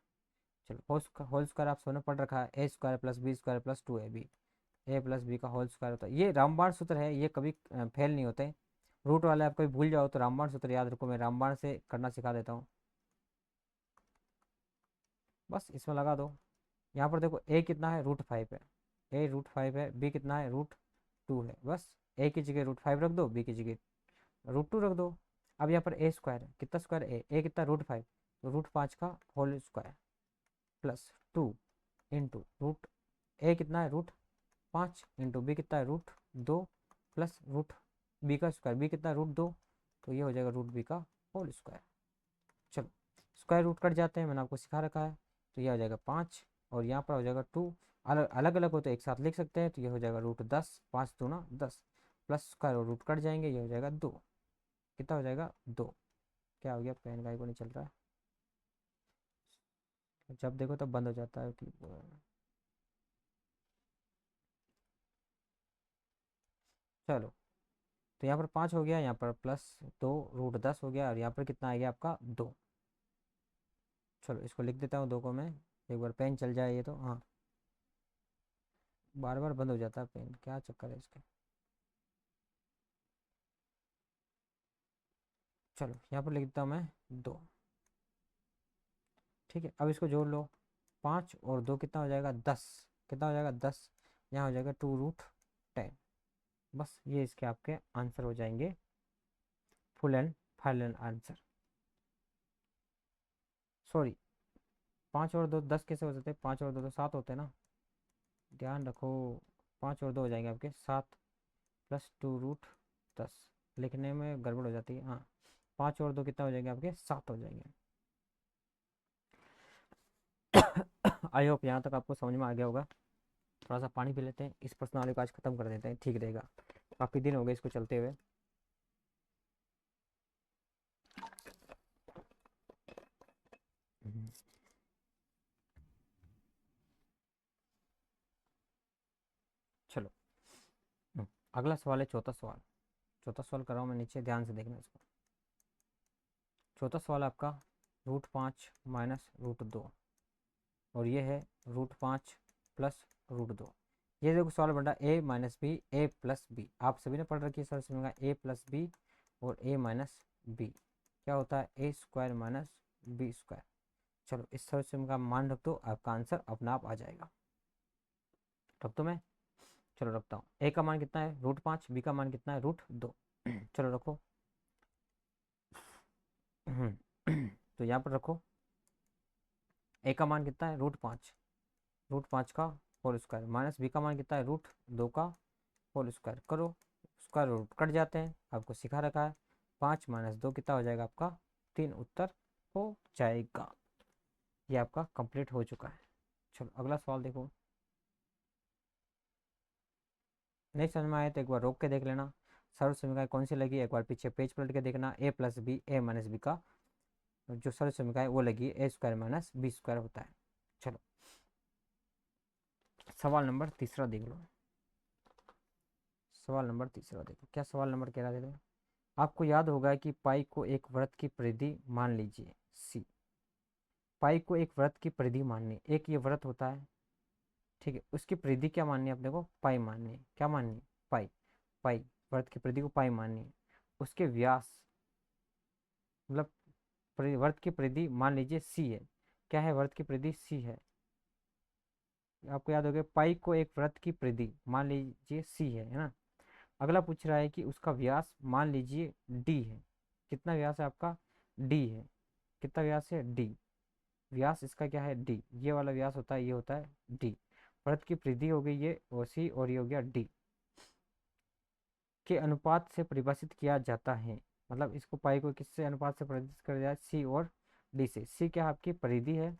चलो होल स्क्वायर आप सबने पढ़ रखा है, a² + b² + 2ab। a+b का होल स्क्वायर होता है, ये रामबाण सूत्र है, ये कभी फेल नहीं होते। रूट वाले आप कभी भूल जाओ तो रामबाण सूत्र याद रखो, मैं रामबाण से करना सिखा देता हूँ। बस इसमें लगा दो। यहाँ पर देखो a कितना है? √5 है, a √5 है, b कितना है? √2 है। बस a की जगह √5 रख दो, b की जगह √2 रख दो। अब यहाँ पर a² है, कितना स्क्वायर? a कितना? √5, तो √5 का whole square plus 2 into root a कितना है? √5 इंटू b कितना है? √2 प्लस √b का स्क्वायर, b कितना है? √2, तो ये हो जाएगा √b का होल स्क्वायर। चलो स्क्वायर रूट कट जाते हैं, मैंने आपको सिखा रखा है। तो ये हो जाएगा 5 और यहाँ पर हो जाएगा 2। अलग अलग अलग हो तो एक साथ लिख सकते हैं, तो ये हो जाएगा √10, 5×2 = 10 प्लस स्क्वायर और रूट कट जाएंगे, ये हो जाएगा 2। कितना हो जाएगा? 2। क्या हो गया? पेन का को नहीं चल रहा है, जब देखो तब बंद हो जाता है कि। चलो तो यहाँ पर 5 हो गया, यहाँ पर +2 √10 हो गया और यहाँ पर कितना आ गया आपका? 2। चलो इसको लिख देता हूँ 2 को मैं, एक बार पेन चल जाए ये तो। हाँ बार बार बंद हो जाता है पेन, क्या चक्कर है इसका। चलो यहाँ पर लिख देता हूँ मैं 2। ठीक है, अब इसको जोड़ लो। 5 और 2 कितना हो जाएगा? 10। कितना हो जाएगा? 10। यहाँ हो जाएगा 2√10। बस ये इसके आपके आंसर हो जाएंगे, full and final answer. Sorry 5 और 2 10 कैसे हो सकते हैं? 5 और 2 तो 7 होते हैं ना। ध्यान रखो, 5 और 2 हो जाएंगे आपके 7 प्लस 2√10। लिखने में गड़बड़ हो जाती है। हाँ, 5 और 2 कितना हो जाएंगे आपके 7 हो जाएंगे। आई होप यहाँ तक आपको समझ में आ गया होगा। थोड़ा सा पानी पी लेते हैं, इस प्रश्नावली को आज खत्म कर देते हैं, ठीक रहेगा। काफ़ी दिन हो गए इसको चलते हुए। चलो, अगला सवाल है चौथा सवाल। चौथा सवाल कर रहा हूँ मैं नीचे, ध्यान से देखना इसको। चौथा सवाल आपका √5 माइनस √2, और ये है √5 प्लस √2। ये देखो सवाल बन रहा है a minus B A plus B. आप सभी ने पढ़ रखी है, सर समझेगा a प्लस बी और a माइनस बी क्या होता है, a square minus B square. चलो, इस सर का मान रख दो, आपका आंसर अपने आप आ जाएगा। रख दो मैं, चलो रखता हूँ। a का मान कितना है √5, b का मान कितना है √2। चलो रखो। तो यहाँ पर रखो, a का मान कितना है √5 का होल स्क्वायर, माइनस बी का मान कितना है √2 का होल स्क्वायर। करो, स्क्वायर रूट कट जाते हैं, आपको सिखा रखा है। 5 माइनस 2 कितना हो जाएगा आपका 3, उत्तर हो जाएगा। ये आपका कंप्लीट हो चुका है। चलो अगला सवाल देखो। नहीं समझ में आया तो एक बार रोक के देख लेना। सर्व समीकरण कौन सी लगी, एक बार पीछे पेज पलट के देखना। a plus B A minus B का जो सर्व समीकरण है वो लगी a square minus B square होता है। चलो सवाल नंबर तीसरा देख लो। सवाल नंबर तीसरा देखो, क्या सवाल नंबर कह रहा है देखो। आपको याद होगा कि पाई को एक वृत्त की परिधि मान लीजिए सी। पाई को एक वृत्त की परिधि माननी, एक ये वृत्त होता है, ठीक है, उसकी परिधि क्या माननी है अपने को, पाई माननी है। क्या माननी है, पाई। पाई वृत्त की परिधि को पाई माननी है। उसके व्यास मतलब वृत्त की परिधि मान लीजिए सी है। क्या है, वृत्त की परिधि सी है। आपको याद होगा पाई को एक वृत्त की परिधि मान लीजिए सी है ना। अगला पूछ रहा है कि उसका व्यास मान लीजिए डी है। कितना व्यास है आपका, डी है। कितना व्यास है, डी। व्यास इसका क्या है, डी। ये वाला व्यास होता है, ये होता है डी। वृत्त की परिधि हो गई ये ओ सी, और ये हो गया डी। के अनुपात से परिभाषित किया जाता है। मतलब इसको पाई को किससे अनुपात से परिभाषित कर दिया, सी और डी से। सी क्या आपकी परिधि है।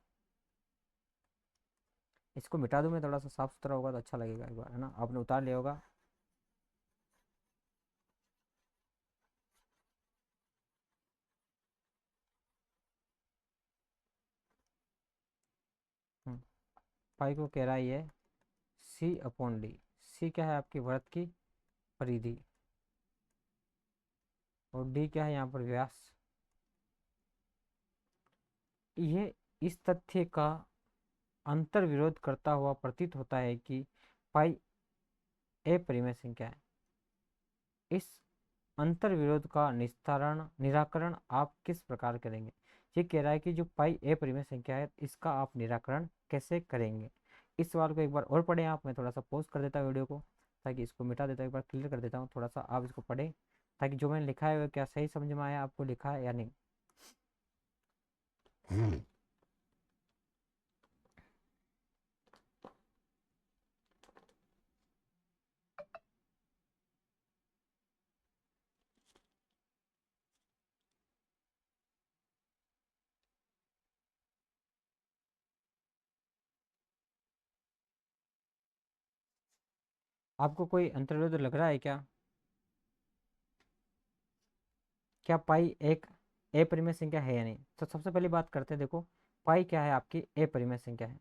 इसको मिटा दूं मैं, थोड़ा सा साफ सुथरा होगा तो अच्छा लगेगा एक बार, है ना। आपने उतार लिया होगा। पाई को कह रहा है ये सी अपॉन डी। सी क्या है आपकी वृत्त की परिधि, और डी क्या है यहाँ पर व्यास। ये इस तथ्य का अंतर विरोध करता हुआ प्रतीत होता है कि पाई ए परिमेय संख्या है। इस अंतर विरोध का निराकरण आप किस प्रकार करेंगे। ये कह रहा है कि जो पाई ए परिमेय संख्या है इसका आप निराकरण कैसे करेंगे। इस सवाल को एक बार और पढ़ें आप। मैं थोड़ा सा पॉज कर देता हूँ वीडियो को, ताकि इसको मिटा देता हूँ, एक बार क्लियर कर देता हूँ। थोड़ा सा आप इसको पढ़ें, ताकि जो मैंने लिखा है वो क्या सही समझ में आया आपको, लिखा है या नहीं। आपको कोई अंतर्विरोध लग रहा है क्या। क्या पाई एक ए परिमेय संख्या है या नहीं। तो सबसे पहली बात करते हैं, देखो पाई क्या है आपकी ए परिमेय संख्या है।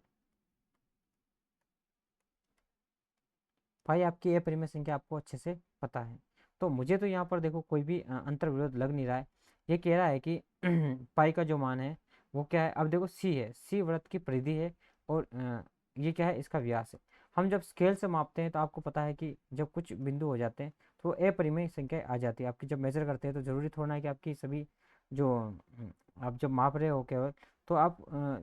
पाई आपकी ए परिमेय संख्या आपको अच्छे से पता है। तो मुझे तो यहाँ पर देखो कोई भी अंतर विरोध लग नहीं रहा है। ये कह रहा है कि पाई का जो मान है वो क्या है। अब देखो सी है, सी वृत्त की परिधि है, और ये क्या है, इसका व्यास है। हम जब स्केल से मापते हैं तो आपको पता है कि जब कुछ बिंदु हो जाते हैं तो ए परिमेय संख्या आ जाती है आपकी। जब मेजर करते हैं तो जरूरी थोड़ा है कि आपकी सभी जो आप जब माप रहे हो केवल, तो आप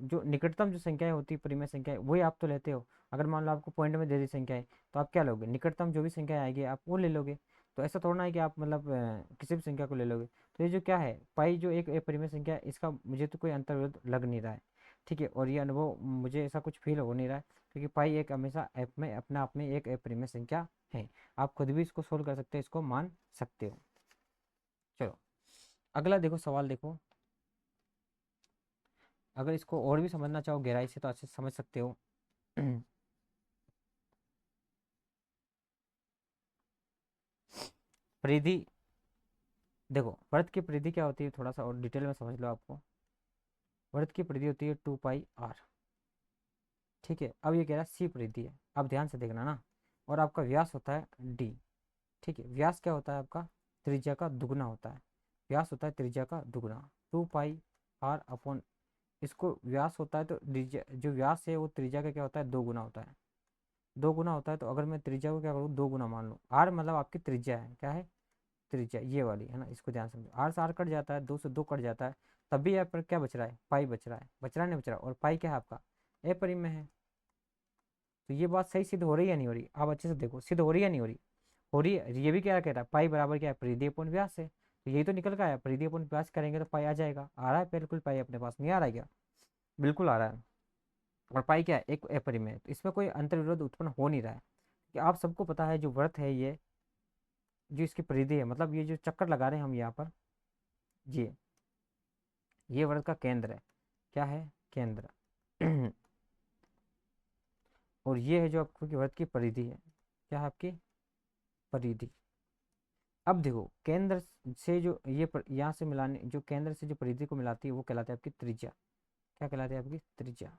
जो निकटतम जो संख्याएं होती है परिमेय संख्याएं वही आप तो लेते हो। अगर मान लो आपको पॉइंट में दे दी संख्याएं, तो आप क्या लोगे, निकटतम जो भी संख्या आएगी आप वो ले लोगे। तो ऐसा थोड़ा ना है कि आप मतलब किसी भी संख्या को ले लोगे। तो ये जो क्या है पाई जो एक परिमेय संख्या है, इसका मुझे तो कोई अंतर लग नहीं रहा है, ठीक है। और ये अनुभव मुझे ऐसा कुछ फील हो नहीं रहा है। क्योंकि पाई एक हमेशा ऐप में अपने आप में एक अपरिमेय संख्या है। आप खुद भी इसको सोल्व कर सकते हो, इसको मान सकते हो। चलो अगला देखो, सवाल देखो। अगर इसको और भी समझना चाहो गहराई से तो अच्छे से समझ सकते हो। परिधि देखो, वृत्त की परिधि क्या होती है, थोड़ा सा और डिटेल में समझ लो। आपको वृत्त की परिधि होती है 2πr। ठीक है, अब ये कह रहा है सी परिधि है, अब ध्यान से देखना ना। और आपका व्यास होता है डी। ठीक है, व्यास क्या होता है आपका, त्रिज्या का दुगना होता है। व्यास होता है त्रिज्या का दुगना, 2πr अपॉन, इसको व्यास होता है तो त्रिज्या, जो व्यास है वो त्रिज्या का क्या होता है, दो गुना होता है। दो गुना होता है, तो अगर मैं त्रिज्या को क्या करूँ, दो गुना मान लूँ। आर मतलब आपकी त्रिज्या है, क्या है, त्रिज्या ये वाली है ना, इसको ध्यान समझो। आर से आर कट जाता है, दो से दो कट जाता है, तब भी यहाँ पर क्या बच रहा है, पाई बच रहा है, बच रहा है नहीं बच रहा। और पाई क्या है आपका, अपरिमेय है। तो ये बात सही सिद्ध हो रही है नहीं हो रही, आप अच्छे से देखो, सिद्ध हो रही है नहीं हो रही, हो रही है। ये भी क्या कह रहा है, पाई बराबर क्या है, परिधि अपॉन व्यास है। तो यही तो निकल का आया, परिधि अपॉन व्यास करेंगे तो पाई आ जाएगा। आ रहा है बिल्कुल पाई अपने पास, नहीं आ रहा है क्या, बिल्कुल आ रहा है। और पाई क्या है, एक अपरिमेय है, तो इसमें कोई अंतर्विरोध उत्पन्न हो नहीं रहा है। कि आप सबको पता है जो व्रत है ये, जो इसकी परिधि है, मतलब ये जो चक्कर लगा रहे हैं हम यहाँ पर, ये व्रत का केंद्र है, क्या है, केंद्र। और ये है जो आपकी व्रत की परिधि है, क्या है आपकी परिधि। अब देखो, केंद्र से जो ये यहाँ से मिलाने, जो केंद्र से जो परिधि को मिलाती है वो कहलाती है आपकी त्रिज्या। क्या कहलाती है आपकी त्रिज्या।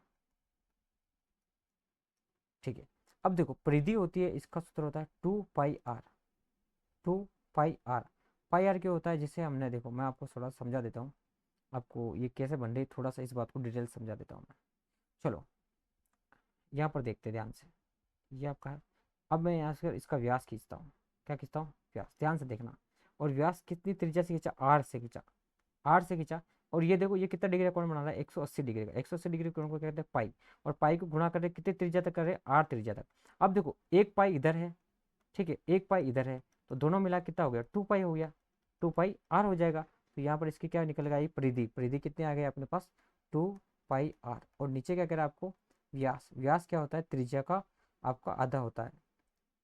ठीक है, अब देखो परिधि होती है, इसका सूत्र होता है 2πr। 2πr, पाई आर क्या होता है, जिसे हमने, देखो मैं आपको थोड़ा समझा देता हूँ, आपको ये कैसे बन रही, थोड़ा सा इस बात को डिटेल समझा देता हूँ मैं। चलो यहाँ पर देखते हैं ध्यान से, ये आपका है। अब मैं यहाँ से इसका व्यास खींचता हूँ, क्या खींचता हूँ, व्यास, ध्यान से देखना। और व्यास कितनी त्रिज्या से खींचा, आर से खींचा, आर से खींचा। और ये देखो, ये कितना डिग्री का कोण बना रहा है, 180 डिग्री का। 180 डिग्री कोण को कहते हैं पाई। और पाई को गुणा कर रहे कितनी त्रिज्या तक कर रहे, आर त्रिज्या तक। अब देखो एक पाई इधर है, ठीक है, एक पाई इधर है, तो दोनों मिला कितना हो गया, 2π हो गया, 2πr हो जाएगा। तो यहाँ पर इसकी क्या निकल गई, परिधि। परिधि कितने आ गए अपने पास, 2πr। और नीचे क्या कह रहा है आपको, व्यास। व्यास क्या होता है, त्रिज्या का आपका आधा होता है।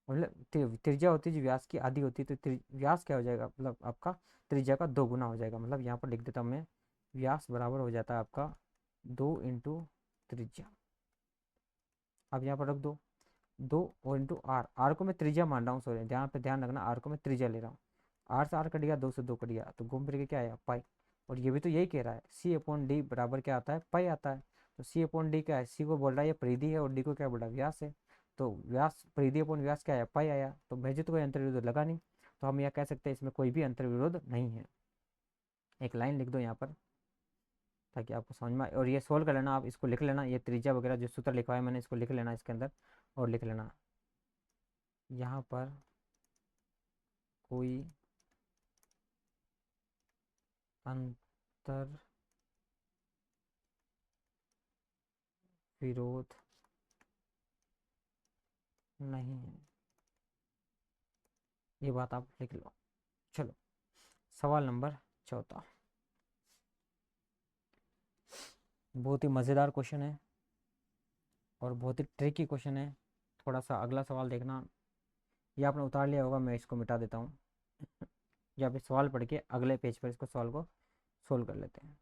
मतलब त्रिज्या होती है जो व्यास की आधी होती है, तो व्यास क्या हो जाएगा, मतलब आपका त्रिज्या का दो गुना हो जाएगा। मतलब यहाँ पर लिख देता हूँ मैं, व्यास बराबर हो जाता है आपका 2 × त्रिज्या। अब यहाँ पर रख दो, 2 और इंटू आर, आर को मैं त्रिज्या मान रहा हूँ, सॉरी ध्यान पे ध्यान रखना, आर को मैं त्रिज्या ले रहा हूँ। आर से आर कट गया, दो से दो कट गया, तो घूम फिर के क्या आया, पाई। और ये भी तो यही कह रहा है, सी अपॉन डी बराबर क्या आता है, पाई आता है। तो सी अपॉन डी क्या है, सी को बोल रहा है ये परिधि है, और डी को क्या बोल रहा है, व्यास है। तो व्यास, परिधि अपॉन व्यास क्या आया, पाई आया। तो मुझे तो कोई अंतर विरोध लगा नहीं, तो हम यह कह सकते हैं इसमें कोई भी अंतर विरोध नहीं है। एक लाइन लिख दो यहाँ पर, ताकि आपको समझ में आए। और ये सोल्व कर लेना, आप इसको लिख लेना, ये त्रिज्या वगैरह जो सूत्र लिखवाया मैंने, इसको लिख लेना इसके अंदर। और लिख लेना यहाँ पर कोई अंतर विरोध नहीं है, ये बात आप लिख लो। चलो सवाल नंबर 14, बहुत ही मज़ेदार क्वेश्चन है और बहुत ही ट्रिकी क्वेश्चन है। थोड़ा सा अगला सवाल देखना, ये आपने उतार लिया होगा, मैं इसको मिटा देता हूँ। या फिर सवाल पढ़ के अगले पेज पर इसको सवाल को सोल्व कर लेते हैं।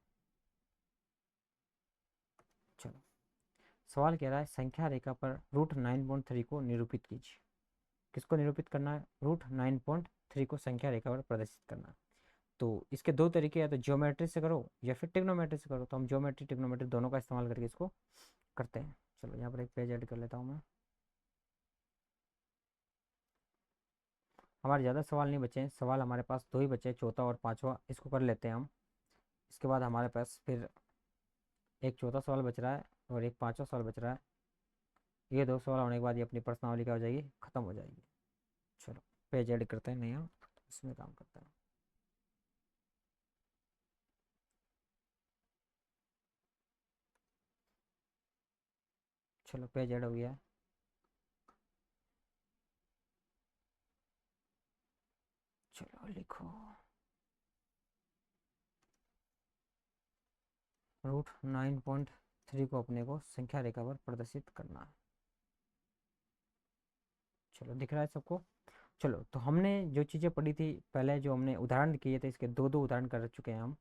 चलो सवाल कह रहा है, संख्या रेखा पर √9.3 को निरूपित कीजिए। किसको निरूपित करना है, √9.3 को संख्या रेखा पर प्रदर्शित करना है। तो इसके दो तरीके, या तो ज्योमेट्री से करो या फिर टिग्नोमेट्री से करो। तो हम ज्योमेट्री टिग्नोमेट्री दोनों का इस्तेमाल करके इसको करते हैं। चलो यहाँ पर एक पेज ऐड कर लेता हूँ मैं। हमारे ज़्यादा सवाल नहीं बचे हैं, सवाल हमारे पास दो ही बचे हैं, चौथा और पांचवा, इसको कर लेते हैं हम। इसके बाद हमारे पास फिर एक चौथा सवाल बच रहा है और एक पांचवा सवाल बच रहा है। ये दो सवाल होने के बाद ये अपनी प्रश्नावली क्या हो जाएगी, खत्म हो जाएगी। चलो पेज ऐड करते हैं नया, इसमें काम करते हैं। चलो पेज ऐड हो गया है। चलो लिखो, √9.3 को अपने को संख्या रेखा पर प्रदर्शित करना है। चलो दिख रहा है सबको। चलो तो हमने जो चीज़ें पढ़ी थी पहले, जो हमने उदाहरण किए थे, इसके दो दो उदाहरण कर चुके हैं हम।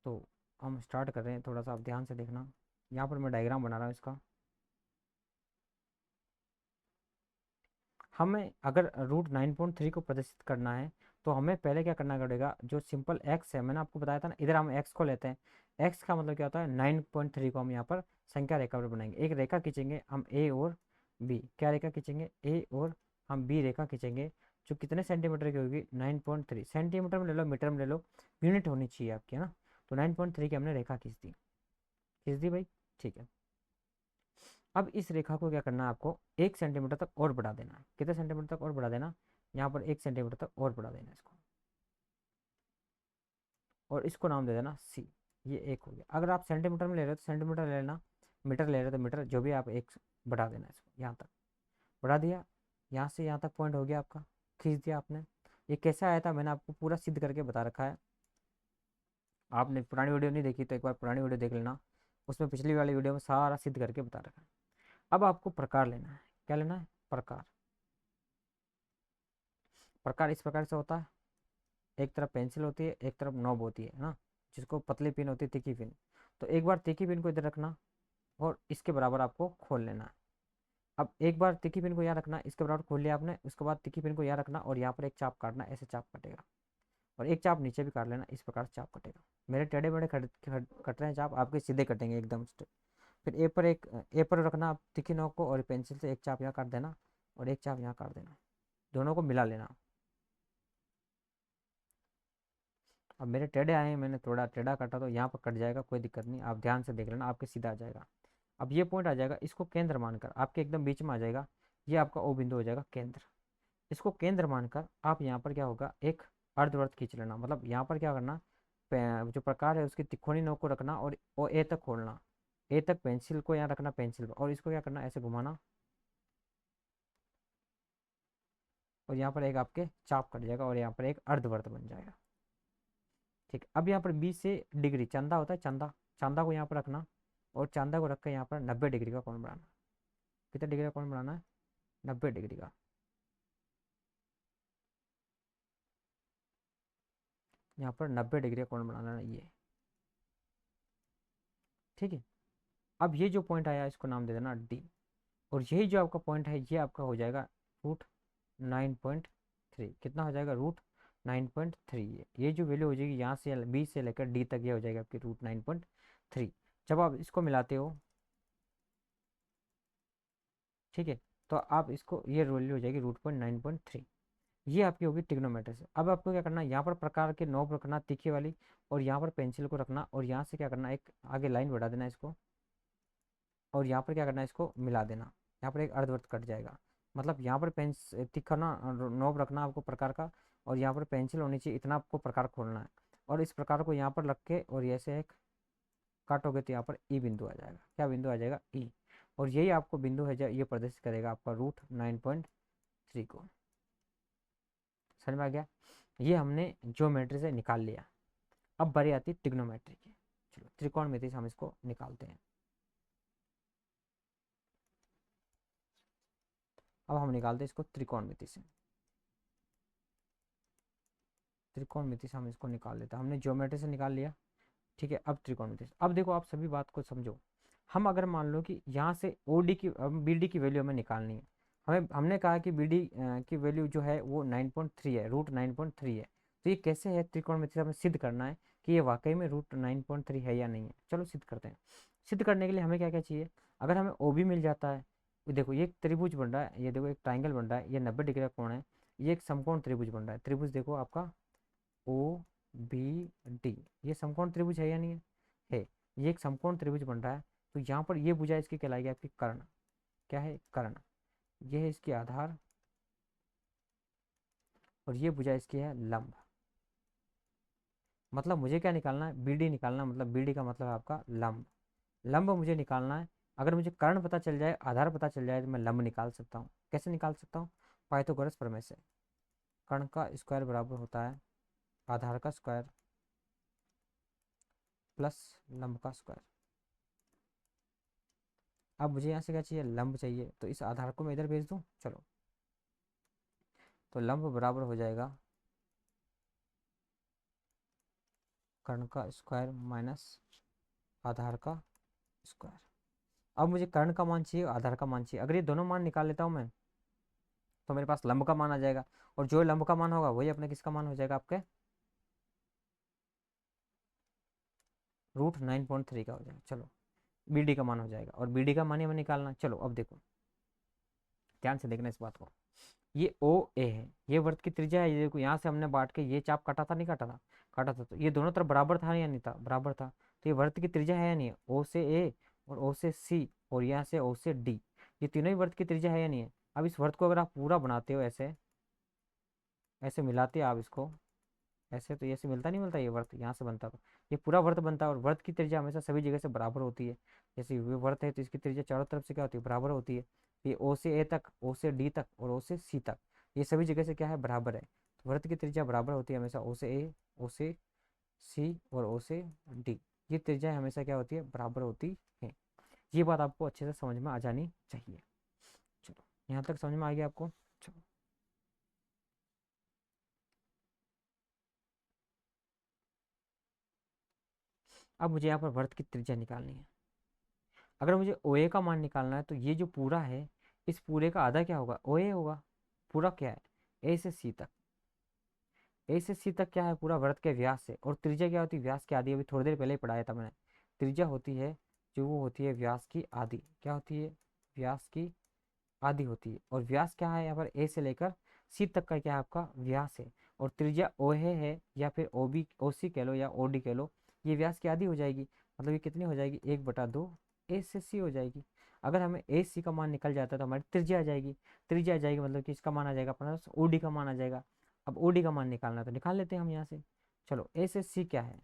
तो हम स्टार्ट कर रहे हैं, थोड़ा सा आप ध्यान से देखना। यहाँ पर मैं डायग्राम बना रहा हूँ इसका। हमें अगर रूट 9.3 को प्रदर्शित करना है तो हमें पहले क्या करना पड़ेगा, जो सिंपल एक्स है, मैंने आपको बताया था ना, इधर हम एक्स को लेते हैं। एक्स का मतलब क्या होता है, 9.3 को हम यहाँ पर संख्या रेखा पर बनाएंगे। एक रेखा खींचेंगे हम ए और बी। क्या रेखा खींचेंगे, ए और हम बी रेखा खींचेंगे, जो कितने सेंटीमीटर की होगी, 9.3। सेंटीमीटर में ले लो, मीटर में ले लो, यूनिट होनी चाहिए आपकी, है ना। तो 9.3 की हमने रेखा खींच दी भाई, ठीक है। अब इस रेखा को क्या करना है, आपको 1 सेंटीमीटर तक और बढ़ा देना है। कितने सेंटीमीटर तक और बढ़ा देना, यहाँ पर 1 सेंटीमीटर तक और बढ़ा देना इसको, और इसको नाम दे देना सी। ये एक हो गया। अगर आप सेंटीमीटर में ले रहे हो तो सेंटीमीटर ले लेना, मीटर ले रहे हो तो मीटर, जो भी आप एक बढ़ा देना इसको, यहाँ तक बढ़ा दिया। यहाँ से यहाँ तक पॉइंट हो गया आपका, खींच दिया आपने। ये कैसे आया था, मैंने आपको पूरा सिद्ध करके बता रखा है। आपने पुरानी वीडियो नहीं देखी तो एक बार पुरानी वीडियो देख लेना, उसमें पिछली वाली वीडियो में सारा सिद्ध करके बता रखा है। अब आपको प्रकार लेना है। क्या लेना है, प्रकार। प्रकार इस प्रकार से होता है, एक तरफ पेंसिल होती है, एक तरफ नॉब होती है ना, जिसको पतली पिन होती है, तीखी पिन। तो एक बार तीखी पिन को इधर रखना और इसके बराबर आपको खोल लेना है। अब एक बार तीखी पिन को यहाँ रखना, इसके बराबर खोल लिया आपने, उसके बाद तीखी पिन को यहाँ रखना और यहाँ पर एक चाप काटना, ऐसे चाप कटेगा। और एक चाप नीचे भी काट लेना, इस प्रकार से चाप कटेगा। मेरे टेढ़े मेढ़े कट रहे हैं चाप, आपके सीधे कटेंगे एकदम स्ट्रेट। फिर ए पर रखना आप तीखी नोक को, और पेंसिल से एक चाप यहाँ काट देना और एक चाप यहाँ काट देना, दोनों को मिला लेना। अब मेरे टेढ़े आए हैं, मैंने थोड़ा टेढ़ा काटा तो यहाँ पर कट जाएगा, कोई दिक्कत नहीं, आप ध्यान से देख लेना, आपके सीधा आ जाएगा। अब ये पॉइंट आ जाएगा, इसको केंद्र मानकर आपके एकदम बीच में आ जाएगा, ये आपका ओ बिंदु हो जाएगा केंद्र। इसको केंद्र मानकर आप यहाँ पर क्या होगा, एक अर्धवृत्त खींच लेना। मतलब यहाँ पर क्या करना, जो प्रकार है उसकी तिकोनी नोक को रखना और ओ ए तक खोलना। ए तक पेंसिल को यहाँ रखना, पेंसिल पर, और इसको क्या करना, ऐसे घुमाना, और यहाँ पर एक आपके चाप कट जाएगा और यहाँ पर एक अर्धवृत्त बन जाएगा। ठीक, अब यहाँ पर 20 डिग्री चंदा होता है, चंदा, चंदा को यहाँ पर रखना और चंदा को रख कर यहाँ पर 90 डिग्री का कोण बनाना। कितने डिग्री का कोण बनाना है, 90 डिग्री का। यहाँ पर 90 डिग्री का कोण बनाना है ये, ठीक है। अब ये जो पॉइंट आया इसको नाम दे देना डी, और यही जो आपका पॉइंट है ये आपका हो जाएगा रूट 9.3। कितना हो जाएगा, रूट 9.3। ये जो वैल्यू हो जाएगी यहाँ से बी से लेकर डी तक, ये हो जाएगा आपकी रूट 9.3। जब आप इसको मिलाते हो, ठीक है, तो आप इसको, ये वैल्यू हो जाएगी रूट 9.3। ये आपकी होगी ट्रिग्नोमेट्री से। अब आपको क्या करना है, यहाँ पर प्रकार के नोब रखना तीखी वाली, और यहाँ पर पेंसिल को रखना, और यहाँ से क्या करना, एक आगे लाइन बढ़ा देना इसको, और यहाँ पर क्या करना है, इसको मिला देना। यहाँ पर एक अर्धवृत्त कट जाएगा। मतलब यहाँ पर पेंस तीखा ना नोब रखना आपको प्रकार का, और यहाँ पर पेंसिल होनी चाहिए, इतना आपको प्रकार खोलना है। और इस प्रकार को यहाँ पर रख के और ऐसे एक काटोगे तो यहाँ पर ई बिंदु आ जाएगा। क्या बिंदु आ जाएगा, ई। और यही आपको बिंदु है जो ये प्रदर्शित करेगा आपका रूट 9.3 को। समझ में आ गया, ये हमने ज्योमेट्री से निकाल लिया। अब बारी आती है ट्रिग्नोमेट्री की। चलो त्रिकोणमिति से हम इसको निकालते हैं। अब हम निकालते हैं इसको त्रिकोणमिति से। त्रिकोणमिति से हम इसको निकाल लेते हैं, हमने ज्योमेट्री से निकाल लिया, ठीक है। अब त्रिकोणमिति से, अब देखो आप सभी बात को समझो। हम अगर मान लो कि यहाँ से ओ डी की, बी डी की वैल्यू हमें निकालनी है। हमने कहा कि बी डी की वैल्यू जो है वो 9.3 है, रूट 9.3 है। तो ये कैसे है, त्रिकोणमिति से हमें सिद्ध करना है कि ये वाकई में रूट 9.3 है या नहीं है। चलो सिद्ध करते हैं। सिद्ध करने के लिए हमें क्या क्या चाहिए, अगर हमें ओ बी मिल जाता है, देखो ये एक त्रिभुज बन रहा है, ये देखो एक ट्राइंगल बन रहा है, ये 90 डिग्री का कोण है, ये एक समकोण त्रिभुज बन रहा है। त्रिभुज देखो आपका ओ बी डी, ये समकोण त्रिभुज है या नहीं है, ये एक समकोण त्रिभुज बन रहा है। तो यहाँ पर ये भुजा इसकी कहलाएगी आपकी कर्ण। क्या है, कर्ण। ये है इसकी आधार, और ये भुजा इसकी है लंब। मतलब मुझे क्या निकालना है, बी डी निकालना, मतलब बी डी का मतलब है आपका लंब। लंब मुझे निकालना है। अगर मुझे कर्ण पता चल जाए, आधार पता चल जाए, तो मैं लंब निकाल सकता हूँ। कैसे निकाल सकता हूँ, पाइथागोरस प्रमेय से। कर्ण का स्क्वायर बराबर होता है आधार का स्क्वायर प्लस लंब का स्क्वायर। अब मुझे यहाँ से क्या चाहिए, लंब चाहिए, तो इस आधार को मैं इधर भेज दूँ। चलो तो लंब बराबर हो जाएगा कर्ण का स्क्वायर माइनस आधार का स्क्वायर। अब मुझे कर्ण का मान चाहिए, आधार का मान चाहिए। अगर ये दोनों मान निकाल लेता हूँ मैं तो मेरे पास लंब का मान आ जाएगा, और जो लंब का मान होगा वही अपने किसका मान हो जाएगा, आपके √9.3 का हो जाएगा। चलो बी डी का मान हो जाएगा, और बी डी का मान ही हमें निकालना। चलो अब देखो, ध्यान से देखना इस बात को। ये ओ ए है, ये वृत्त की त्रिज्या है। ये देखो यहाँ से हमने बांट के ये चाप काटा था, नहीं काटा था? काटा था। तो ये दोनों तरफ बराबर था या नहीं था? बराबर था। तो ये वृत्त की त्रिज्या है या नहीं है? ओ से ए और ओ से सी और यहाँ से ओ से डी, ये तीनों ही वृत्त की त्रिज्या है या नहीं है? अब इस वृत्त को अगर आप पूरा बनाते हो, ऐसे ऐसे मिलाते हो आप इसको, ऐसे तो ऐसे मिलता नहीं, मिलता ये वर्त यहाँ से बनता, तो ये पूरा वर्त बनता है। और वर्त की त्रिज्या हमेशा सभी जगह से बराबर होती है। जैसे ये वर्त है तो इसकी त्रिज्या चारों तरफ से क्या होती है, बराबर होती है। ये ओ से ए तक, ओ से डी तक और ओ से सी तक, ये सभी जगह से क्या है, बराबर है। तो वर्त की त्रिज्या बराबर होती है हमेशा, ओ से ए, ओ से सी और ओ से डी, ये त्रिज्या हमेशा क्या होती है, बराबर होती है। ये बात आपको अच्छे से समझ में आ जानी चाहिए। चलो यहाँ तक समझ में आ गया आपको? चलो अब मुझे यहाँ पर वर्त की त्रिज्या निकालनी है। अगर मुझे ओ ए का मान निकालना है तो ये जो पूरा है, इस पूरे का आधा क्या होगा, ओ ए होगा। पूरा क्या है, ए से सी तक। ए से सी तक क्या है, पूरा वृत्त के व्यास है। और त्रिज्या क्या होती है, व्यास की आधी। अभी थोड़ी देर पहले ही पढ़ाया था मैंने। त्रिज्या होती है जो वो होती है व्यास की आधी। क्या होती है, व्यास की आधी होती है। और व्यास क्या है यहाँ पर, ए से लेकर सी तक का क्या है, आपका व्यास है। और त्रिज्या ओ है या फिर ओ बी, ओ सी कह लो या ओ डी कह लो, ये व्यास की आधी हो जाएगी। मतलब ये कितनी हो जाएगी, 1/2 ए से सी हो जाएगी। अगर हमें ए सी का मान निकल जाता है तो हमारी त्रिज्या आ जाएगी। त्रिज्या आ जाएगी मतलब कि इसका मान आ जाएगा अपना ओ डी का मान आ जाएगा। अब ओ डी का मान निकालना है तो निकाल लेते हैं हम यहाँ से। चलो ए से सी क्या है,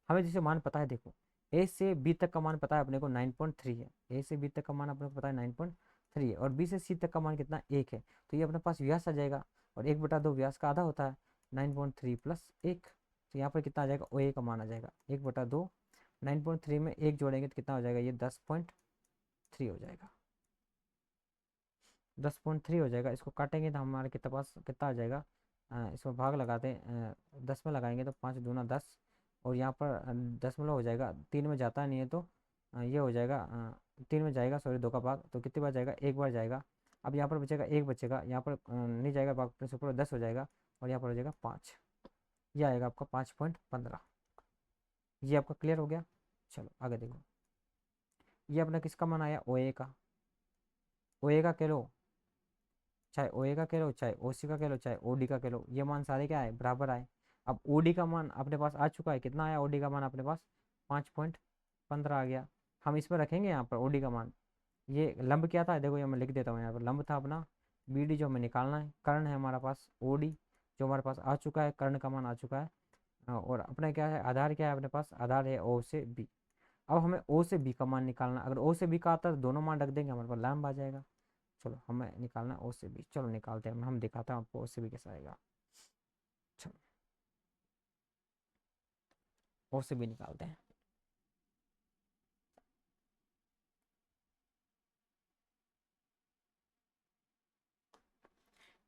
हमें जैसे मान पता है, देखो ए से बी तक का मान पता है अपने को 9.3 है। ए से बी तक का मान अपने को पता है 9.3 है, और बी से सी तक का मान कितना, 1 है। तो ये अपने पास व्यास आ जाएगा, और 1/2 व्यास का आधा होता है 9.3 प्लस 1। तो यहाँ पर कितना आ जाएगा, ओ ए का मान आ जाएगा 1/2। 9.3 में 1 जोड़ेंगे तो कितना हो जाएगा, ये 10.3 हो जाएगा। 10.3 हो जाएगा। इसको काटेंगे तो हमारे कितना पास कितना आ जाएगा, इसमें भाग लगाते हैं, 10 में लगाएंगे तो 5×2 = 10। और यहाँ पर दशमलव हो जाएगा, 3 में जाता नहीं है तो ये हो जाएगा, 3 में जाएगा, सॉरी 2 का भाग, तो कितनी बार जाएगा, एक बार जाएगा। अब यहाँ पर बचेगा, एक बचेगा, यहाँ पर नहीं जाएगा भाग, प्लस ऊपर 10 हो जाएगा, और यहाँ पर हो जाएगा 5। ये आएगा आपका 5.15। ये आपका क्लियर हो गया। चलो आगे देखो, ये अपना किसका मान आया, ओ ए का। ओ ए का कह लो, चाहे ओ ए का कह लो, चाहे ओ सी का कह लो, चाहे ओ डी का कह लो, ये मान सारे क्या आए, बराबर आए। अब ओ डी का मान अपने पास आ चुका है, कितना आया ओ डी का मान अपने पास, 5.15 आ गया। हम इसमें रखेंगे यहाँ पर ओ डी का मान। ये लंब क्या था, देखो ये मैं लिख देता हूँ यहाँ पर, लंब था अपना बी डी, जो हमें निकालना है। कर्ण है हमारा पास ओ डी, जो हमारे पास आ चुका है, कर्ण का मान आ चुका है। और अपना क्या है, आधार क्या है अपने पास, आधार है ओ से बी। अब हमें ओ से बी का मान निकालना। अगर ओ से बी का आता है तो दोनों मान रख देंगे, हमारे पास लंब आ जाएगा। चलो हमें निकालना है ओ से बी, चलो निकालते हैं हम दिखाते हैं आपको ओ से बी कैसा आएगा। चलो ओ से बी निकालते हैं।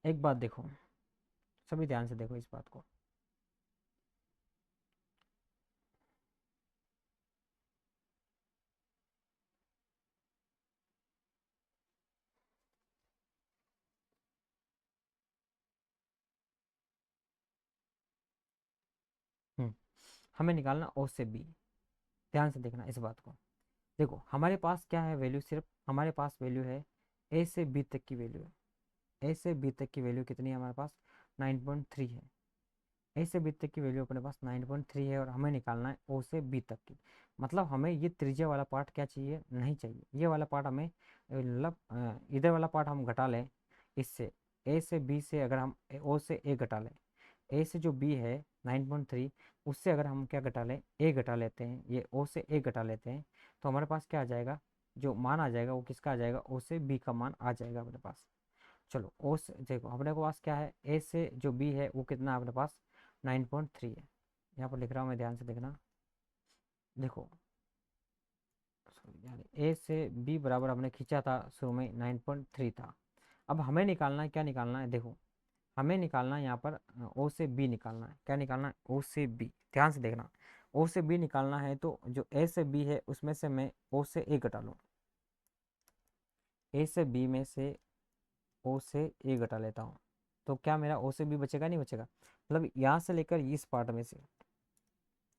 एक बात देखो, सभी ध्यान से देखो इस बात को। हम्म हमें निकालना ओ से बी। ध्यान से देखना इस बात को। देखो हमारे पास क्या है वैल्यू, सिर्फ हमारे पास वैल्यू है ए से बी तक की वैल्यू है। ए से बी तक की वैल्यू कितनी है हमारे पास, 9.3 है। ए से बी तक की वैल्यू अपने पास 9.3 है, और हमें निकालना है ओ से बी तक की। मतलब हमें ये त्रिज्या वाला पार्ट क्या चाहिए, नहीं चाहिए। ये वाला पार्ट हमें मतलब इधर वाला पार्ट हम घटा लें इससे। ए से बी से अगर हम ओ से ए घटा लें, ए से जो बी है 9.3, उससे अगर हम क्या घटा लें, ए घटा लेते हैं, ये ओ से ए घटा लेते हैं, तो हमारे पास क्या आ जाएगा, जो मान आ जाएगा वो किसका आ जाएगा, ओ से बी का मान आ जाएगा अपने पास। चलो ओ से देखो अपने पास क्या है, ए से जो बी है वो कितना है अपने पास, 9.3 है। यहाँ पर लिख रहा हूँ मैं, ध्यान से देखना। देखो यानी ए से बी बराबर हमने खींचा था शुरू में 9.3 था। अब हमें निकालना है, क्या निकालना है, देखो हमें निकालना है यहाँ पर ओ से बी निकालना है। क्या निकालना है? ओ से बी। ध्यान से देखना, ओ से बी निकालना है तो जो ए से बी है उसमें से मैं ओ से ए घटा लूँ। ए से बी में से ओ से ए घटा लेता हूँ, तो क्या मेरा ओ से बी बचेगा? नहीं बचेगा। मतलब यहाँ से लेकर इस पार्ट में से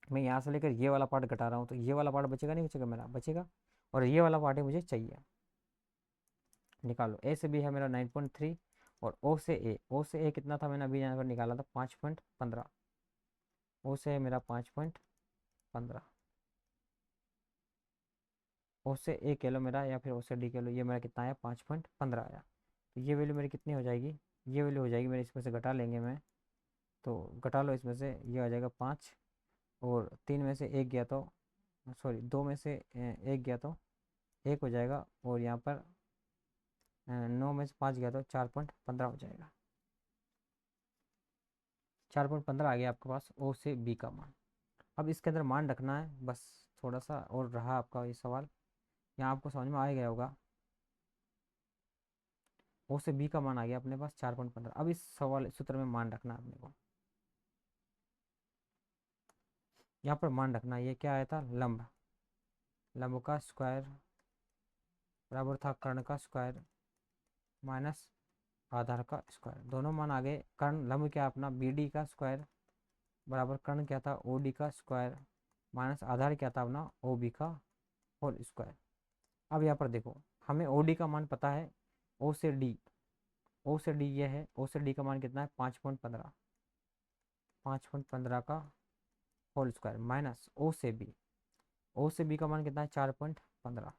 मैं यहाँ से लेकर ये वाला पार्ट घटा रहा हूँ, तो ये वाला पार्ट बचेगा नहीं बचेगा? मेरा बचेगा। और ये वाला पार्ट ही मुझे चाहिए। निकालो, ए से बी है मेरा 9.3 और ओ से ए कितना था? मैंने अभी यहाँ पर निकाला था 5.15। ओ से ए मेरा 5.15। ओ से ए कह लो मेरा, या फिर ओ से डी कह लो, ये मेरा कितना आया? 5.15 आया। तो ये वैल्यू मेरी कितनी हो जाएगी? ये वैल्यू हो जाएगी मेरे, इसमें से घटा लेंगे मैं, तो घटा लो इसमें से, ये आ जाएगा 5। और 3 में से एक गया तो, सॉरी 2 में से एक गया तो 1 हो जाएगा। और यहाँ पर 9 में से 5 गया तो 4.15 हो जाएगा। 4.15 आ गया आपके पास ओ से बी का मान। अब इसके अंदर मान रखना है बस, थोड़ा सा और रहा आपका ये सवाल, यहाँ आपको समझ में आ गया होगा। ओ से बी का मान आ गया अपने पास 4.15। अब इस सवाल सूत्र में मान रखना है अपने को। यहाँ पर मान रखना, ये क्या आया था? लंब। लंब का स्क्वायर बराबर था कर्ण का स्क्वायर माइनस आधार का स्क्वायर। दोनों मान आ गए। कर्ण लंब क्या अपना बी डी का स्क्वायर बराबर कर्ण क्या था? ओ डी का स्क्वायर माइनस आधार क्या था अपना? ओ बी का होल स्क्वायर। अब यहाँ पर देखो, हमें ओ डी का मान पता है। ओ से डी, ओ से डी ये है, ओ से डी का मान कितना है? 5.15। 5.15 का होल स्क्वायर माइनस ओ से बी, ओ से बी का मान कितना है? 4.15।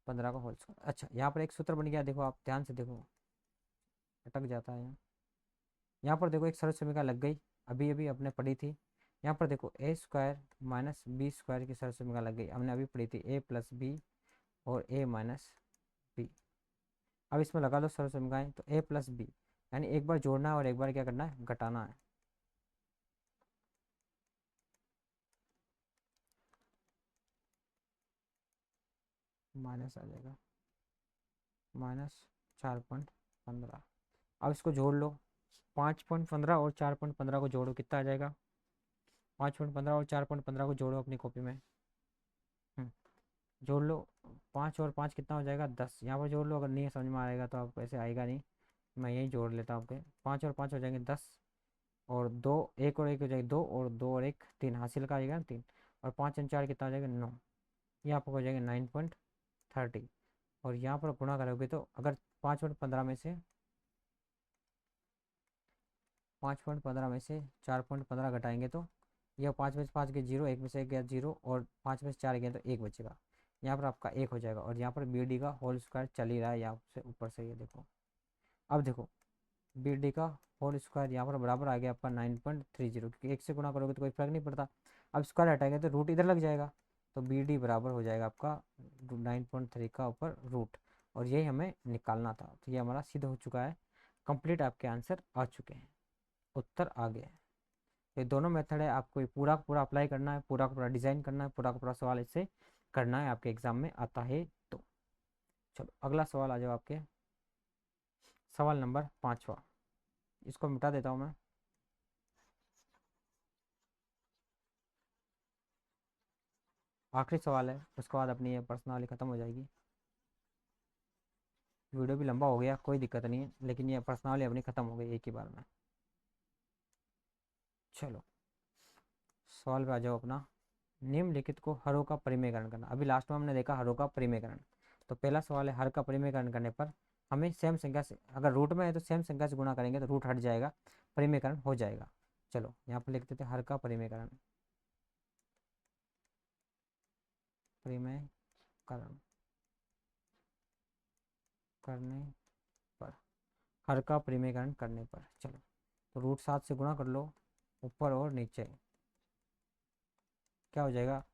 15 का होल स्क्वायर। अच्छा, यहाँ पर एक सूत्र बन गया, देखो आप ध्यान से देखो, अटक जाता है यहाँ। यहाँ पर देखो एक सरल समीकरण लग गई, अभी अभी अपने पढ़ी थी। यहाँ पर देखो ए स्क्वायर माइनस बी स्क्वायर की सरल समीकरण लग गई, हमने अभी पढ़ी थी ए प्लस बी और ए माइनस बी। अब इसमें लगा दो सरल समीकरण, तो ए प्लस बी, यानी एक बार जोड़ना है और एक बार क्या करना है? घटाना है। माइनस आ जाएगा, -4.15। अब इसको जोड़ लो, 5.15 और 4.15 को जोड़ो, कितना आ जाएगा? 5.15 और 4.15 को जोड़ो अपनी कॉपी में। जोड़ लो, 5 और 5 कितना हो जाएगा? 10। यहाँ पर जोड़ लो, अगर नहीं समझ में आएगा तो आप ऐसे आएगा नहीं, मैं यही जोड़ लेता हूँ आपके। 5 और 5 हो जाएंगे 10, और 2, 1 और 1 हो जाएगा 2, और 2 और 1 3, हासिल का आ जाएगा 3, और 5 और 4 कितना हो जाएगा? 9। ये आपको हो जाएगा 9.30। और यहाँ पर गुणा करोगे तो अगर 5.15 में से 4.15 घटाएंगे तो यह 5 में से 5 गए 0, 1 में से 1 गया 0, और 5 में से 4 गया तो 1 बचेगा। यहाँ पर आपका 1 हो जाएगा। और यहाँ पर बी डी का होल स्क्वायर चल ही रहा है यहाँ से ऊपर से, ये देखो। अब देखो, बी डी का होल स्क्वायर यहाँ पर बराबर आ गया आपका 9.30, क्योंकि 1 से गुणा करोगे तो कोई फर्क नहीं पड़ता। अब स्क्वायर हटाएंगे तो रूट इधर लग जाएगा, तो बी डी बराबर हो जाएगा आपका 9.3 का ऊपर रूट। और यही हमें निकालना था, तो ये हमारा सिद्ध हो चुका है। कंप्लीट आपके आंसर आ चुके हैं, उत्तर आ गए हैं। ये दोनों मेथड है, आपको ये पूरा का पूरा अप्लाई करना है, पूरा का पूरा डिजाइन करना है, पूरा का पूरा सवाल इससे करना है, आपके एग्जाम में आता है तो। चलो अगला सवाल आ जाओ आपके, सवाल नंबर 5वां। इसको मिटा देता हूँ मैं। आखिरी सवाल है, उसके बाद अपनी ये पर्सनली ख़त्म हो जाएगी। वीडियो भी लंबा हो गया, कोई दिक्कत नहीं है, लेकिन ये पर्सनली अपनी ख़त्म हो गई एक ही बार में। चलो सवाल पे आ जाओ अपना। निम्नलिखित को हरों का परिमेयकरण करना। अभी लास्ट में हमने देखा हरों का परिमेयकरण, तो पहला सवाल है हर का परिमेयकरण करने पर हमें सेम संख्या से, अगर रूट में है तो सेम संख्या से गुणा करेंगे तो रूट हट जाएगा, परिमेयकरण हो जाएगा। चलो यहाँ पर लिख देते हैं हर का परिमेयकरण। परिमेयकरण करने पर, हर का परिमेयकरण करने पर, चलो तो √7 से गुणा कर लो ऊपर और नीचे, क्या हो जाएगा?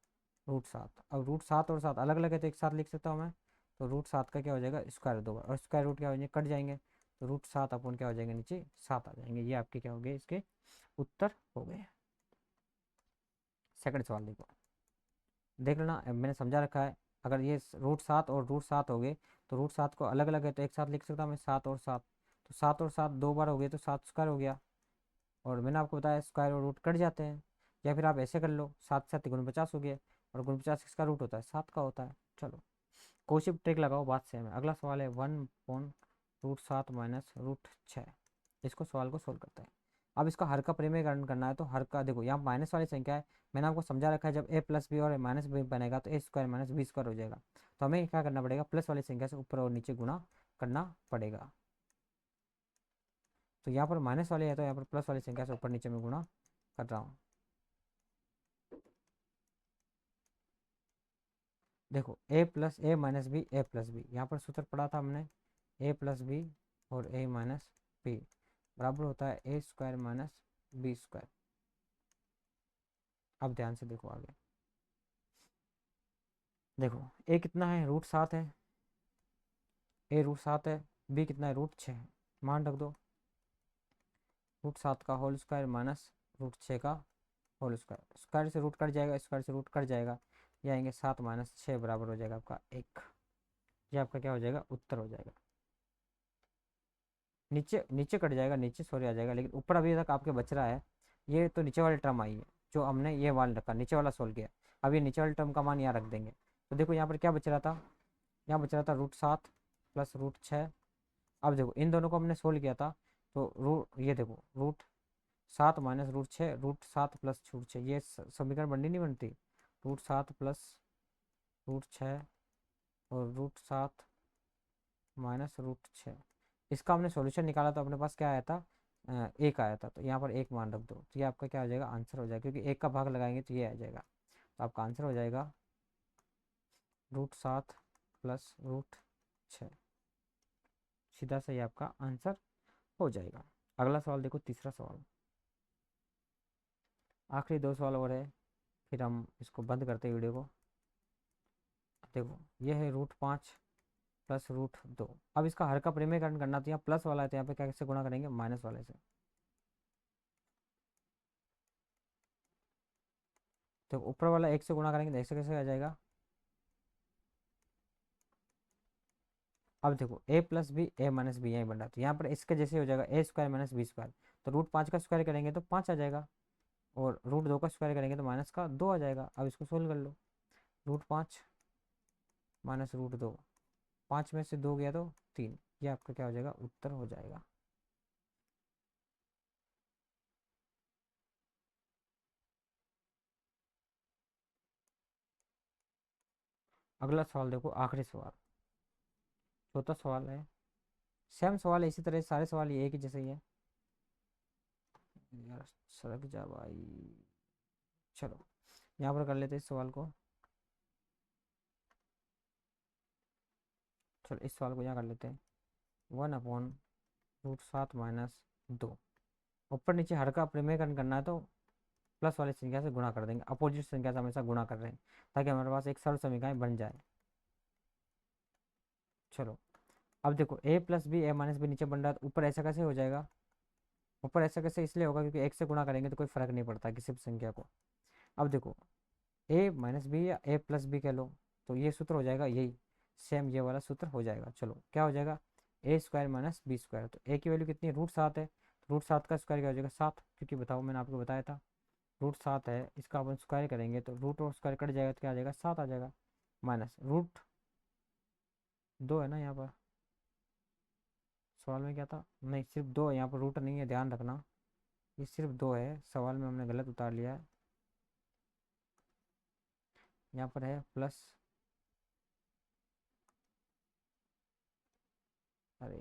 √7। अब √7 और 7 अलग अलग है तो एक साथ लिख सकता हूँ मैं, तो √7 का क्या हो जाएगा? स्क्वायर 2 बार, और स्क्वायर रूट क्या हो जाएंगे? कट जाएंगे, तो √7 अपन क्या हो जाएंगे? नीचे 7 आ जाएंगे। ये आपके क्या हो गए? इसके उत्तर हो गए। सेकंड सवाल देखो, देख लेना, मैंने समझा रखा है। अगर ये √7 और √7 हो गए तो √7 को अलग अलग है तो एक साथ लिख सकता हूँ मैं, 7 और 7, तो 7 और 7 दो बार हो गए तो 7 स्क्वायर हो गया। और मैंने आपको बताया स्क्वायर और रूट कट जाते हैं। या फिर आप ऐसे कर लो, 7 7 49 हो गए, और 49 किसका रूट होता है? 7 का होता है। चलो कोशिश ट्रिक लगाओ, बात सेम है। अगला सवाल है 1/√7 माइनस रूट 6। इसको सवाल को सोल्व करते हैं। अब इसका हर का परिमेयकरण करना है, तो हर का देखो यहाँ माइनस वाली संख्या है, मैंने आपको समझा रखा है जब a प्लस बी और माइनस बी बनेगा तो a² माइनस b² हो जाएगा। तो हमें क्या करना पड़ेगा? प्लस वाली संख्या से ऊपर और नीचे गुणा करना पड़ेगा। तो यहाँ पर माइनस वाली है तो यहाँ पर प्लस वाली संख्या से ऊपर नीचे में गुणा कर रहा हूँ। देखो a plus A minus B, A plus B, यहाँ पर सूत्र पढ़ा था हमने, a प्लस बी और a माइनस बी बराबर होता है a² माइनस b²। अब ध्यान से देखो आगे। देखो a कितना है? √7 है। a √7 है। b कितना है? √6 है। मान रख दो। √7 का होल स्क्वायर माइनस √6 का होल स्क्वायर, स्क्वायर से रूट कट जाएगा, स्क्वायर से रूट कट जाएगा, ये आएंगे 7 - 6 बराबर हो जाएगा आपका 1। ये आपका क्या हो जाएगा? उत्तर हो जाएगा। नीचे नीचे कट जाएगा, नीचे सॉरी आ जाएगा, लेकिन ऊपर अभी तक आपके बच रहा है। ये तो नीचे वाली टर्म आई है जो हमने ये मान रखा, नीचे वाला सोल्व किया। अब ये नीचे वाली टर्म का मान यहाँ रख देंगे। तो देखो यहाँ पर क्या बच रहा था? यहाँ बच रहा था √7 प्लस √6। अब देखो इन दोनों को हमने सोल्व किया था, तो ये देखो √7 माइनस √6, √7 प्लस √6, ये समीकरण बननी नहीं बनती? √7 प्लस √6 और √7 माइनस √6, इसका हमने सॉल्यूशन निकाला तो अपने पास क्या आया था? 1 आया था। तो यहाँ पर 1 मान रख दो, तो ये आपका क्या हो जाएगा? आंसर हो जाएगा, क्योंकि 1 का भाग लगाएंगे तो ये आ जाएगा। तो आपका आंसर हो जाएगा √7 प्लस √6। सीधा सही आपका आंसर हो जाएगा। अगला सवाल देखो, तीसरा सवाल, आखिरी 2 सवाल और है, फिर हम इसको बंद करते हैं वीडियो को। देखो ये है √5 प्लस √2। अब इसका हर का परिमेयकरण करना, तो यहाँ प्लस वाला है तो यहाँ पे कैसे गुणा करेंगे? माइनस वाले से। तो ऊपर वाला 1 से गुणा करेंगे तो 1 से कैसे आ जाएगा? अब देखो a plus B, A minus B यही बन रहा है, तो यहाँ पर इसके जैसे हो जाएगा a² माइनस b²। तो √5 का स्क्वायर करेंगे तो 5 आ जाएगा, और √2 का स्क्वायर करेंगे तो माइनस का 2 आ जाएगा। अब इसको सोल्व कर लो। √5 माइनस √2, 5 में से 2 गया तो 3, ये आपका क्या हो जाएगा? उत्तर हो जाएगा। अगला सवाल देखो, आखिरी सवाल, चौथा सवाल है। सेम सवाल है, इसी तरह सारे सवाल ये एक ही जैसे ही है। यार सड़क जा भाई। चलो यहाँ पर कर लेते हैं इस सवाल को। चलो इस सवाल को यहाँ कर लेते हैं। 1/√7 माइनस 2। ऊपर नीचे हर का परिमेयकरण करना है तो प्लस वाली संख्या से गुणा कर देंगे, अपोजिट संख्या से हमेशा गुणा कर रहे हैं ताकि हमारे पास एक सरल समीकरण बन जाए। चलो अब देखो a plus B, A minus B नीचे बन रहा है, तो ऊपर ऐसा कैसे हो जाएगा? ऊपर ऐसा कैसे इसलिए होगा क्योंकि 1 से गुणा करेंगे तो कोई फर्क नहीं पड़ता किसी भी संख्या को। अब देखो a माइनस बी या a प्लस बी कह लो, तो ये सूत्र हो जाएगा यही, सेम ये वाला सूत्र हो जाएगा। चलो क्या हो जाएगा? a² minus b²। तो a की वैल्यू कितनी है? √7 है, √7 का स्क्वायर क्या हो जाएगा? 7, क्योंकि बताओ मैंने आपको बताया था √7 है, इसका अपन स्क्वायर करेंगे तो रूट और स्क्वायर कट जाएगा तो क्या आ जाएगा? 7 आ जाएगा। माइनस √2 है ना यहाँ पर, सवाल में क्या था? नहीं सिर्फ 2 है यहाँ पर, रूट नहीं है, ध्यान रखना। ये सिर्फ 2 है, सवाल में हमने गलत उतार लिया है। यहाँ पर है प्लस, अरे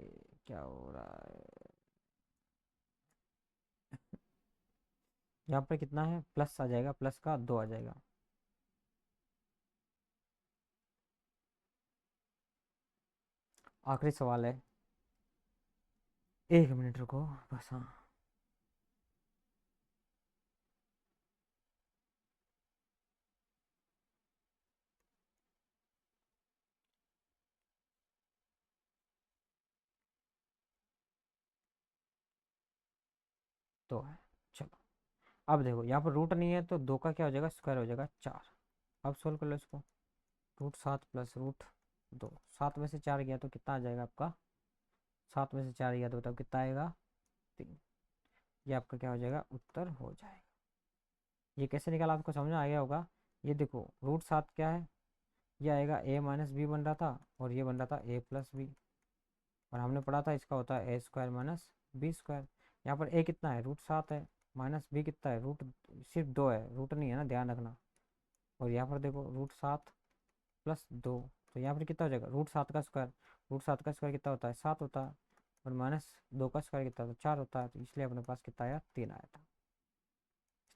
क्या हो रहा है? यहाँ पर कितना है? प्लस आ जाएगा, प्लस का 2 आ जाएगा। आखिरी सवाल है, 1 मिनट रुको बस। हाँ तो है। चलो अब देखो यहाँ पर रूट नहीं है तो 2 का क्या हो जाएगा? स्क्वायर हो जाएगा 4। अब सोल्व कर लो इसको। √7 प्लस √2, 7 में से 4 गया तो कितना आ जाएगा आपका? 7 में से 4 गया तो बताओ कितना आएगा, 3। ये आपका क्या हो जाएगा, उत्तर हो जाएगा। ये कैसे निकाला आपको समझ में आ गया होगा। ये देखो √7 क्या है, ये आएगा a-b बन रहा था और ये बन रहा था a+b, और हमने पढ़ा था इसका होता है a² - b²। यहाँ पर a कितना है, √7 है, माइनस b कितना है, सिर्फ 2 है, रूट नहीं है ना, ध्यान रखना। और यहाँ पर देखो √7 + 2, तो यहाँ पर कितना हो जाएगा, √7 का स्क्वायर, √7 का स्क्वायर कितना होता है, 7 होता है, और -2 का स्क्वायर कितना होता है, 4 होता है। तो इसलिए अपने पास कितना आया, 3 आया था।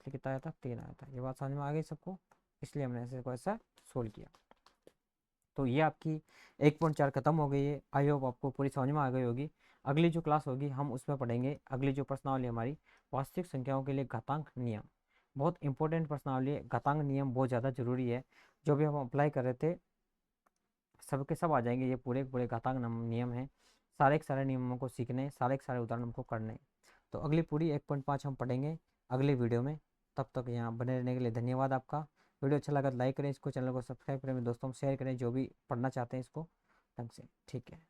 इसलिए कितना आया था, 3 आया था। ये बात समझ में आ गई सबको, इसलिए हमने ऐसे को ऐसा सोल्व किया। तो ये आपकी 1.4 खत्म हो गई है। आई होप आपको पूरी समझ में आ गई होगी। अगली जो क्लास होगी हम उसमें पढ़ेंगे, अगली जो प्रश्नावली हमारी, वास्तविक संख्याओं के लिए घातांक नियम। बहुत इंपॉर्टेंट प्रश्नावली है, घातांक नियम बहुत ज़्यादा जरूरी है। जो भी हम अप्लाई कर रहे थे सबके सब आ जाएंगे, ये पूरे पूरे घातांक नियम हैं। सारे के सारे नियमों को सीखने, सारे के सारे उदाहरण हमको करने। तो अगली पूरी 1.5 हम पढ़ेंगे अगले वीडियो में। तब तक यहाँ बने रहने के लिए धन्यवाद आपका। वीडियो अच्छा लगा तो लाइक करें, इसको चैनल को सब्सक्राइब करें, दोस्तों में शेयर करें जो भी पढ़ना चाहते हैं इसको ढंग से। ठीक है।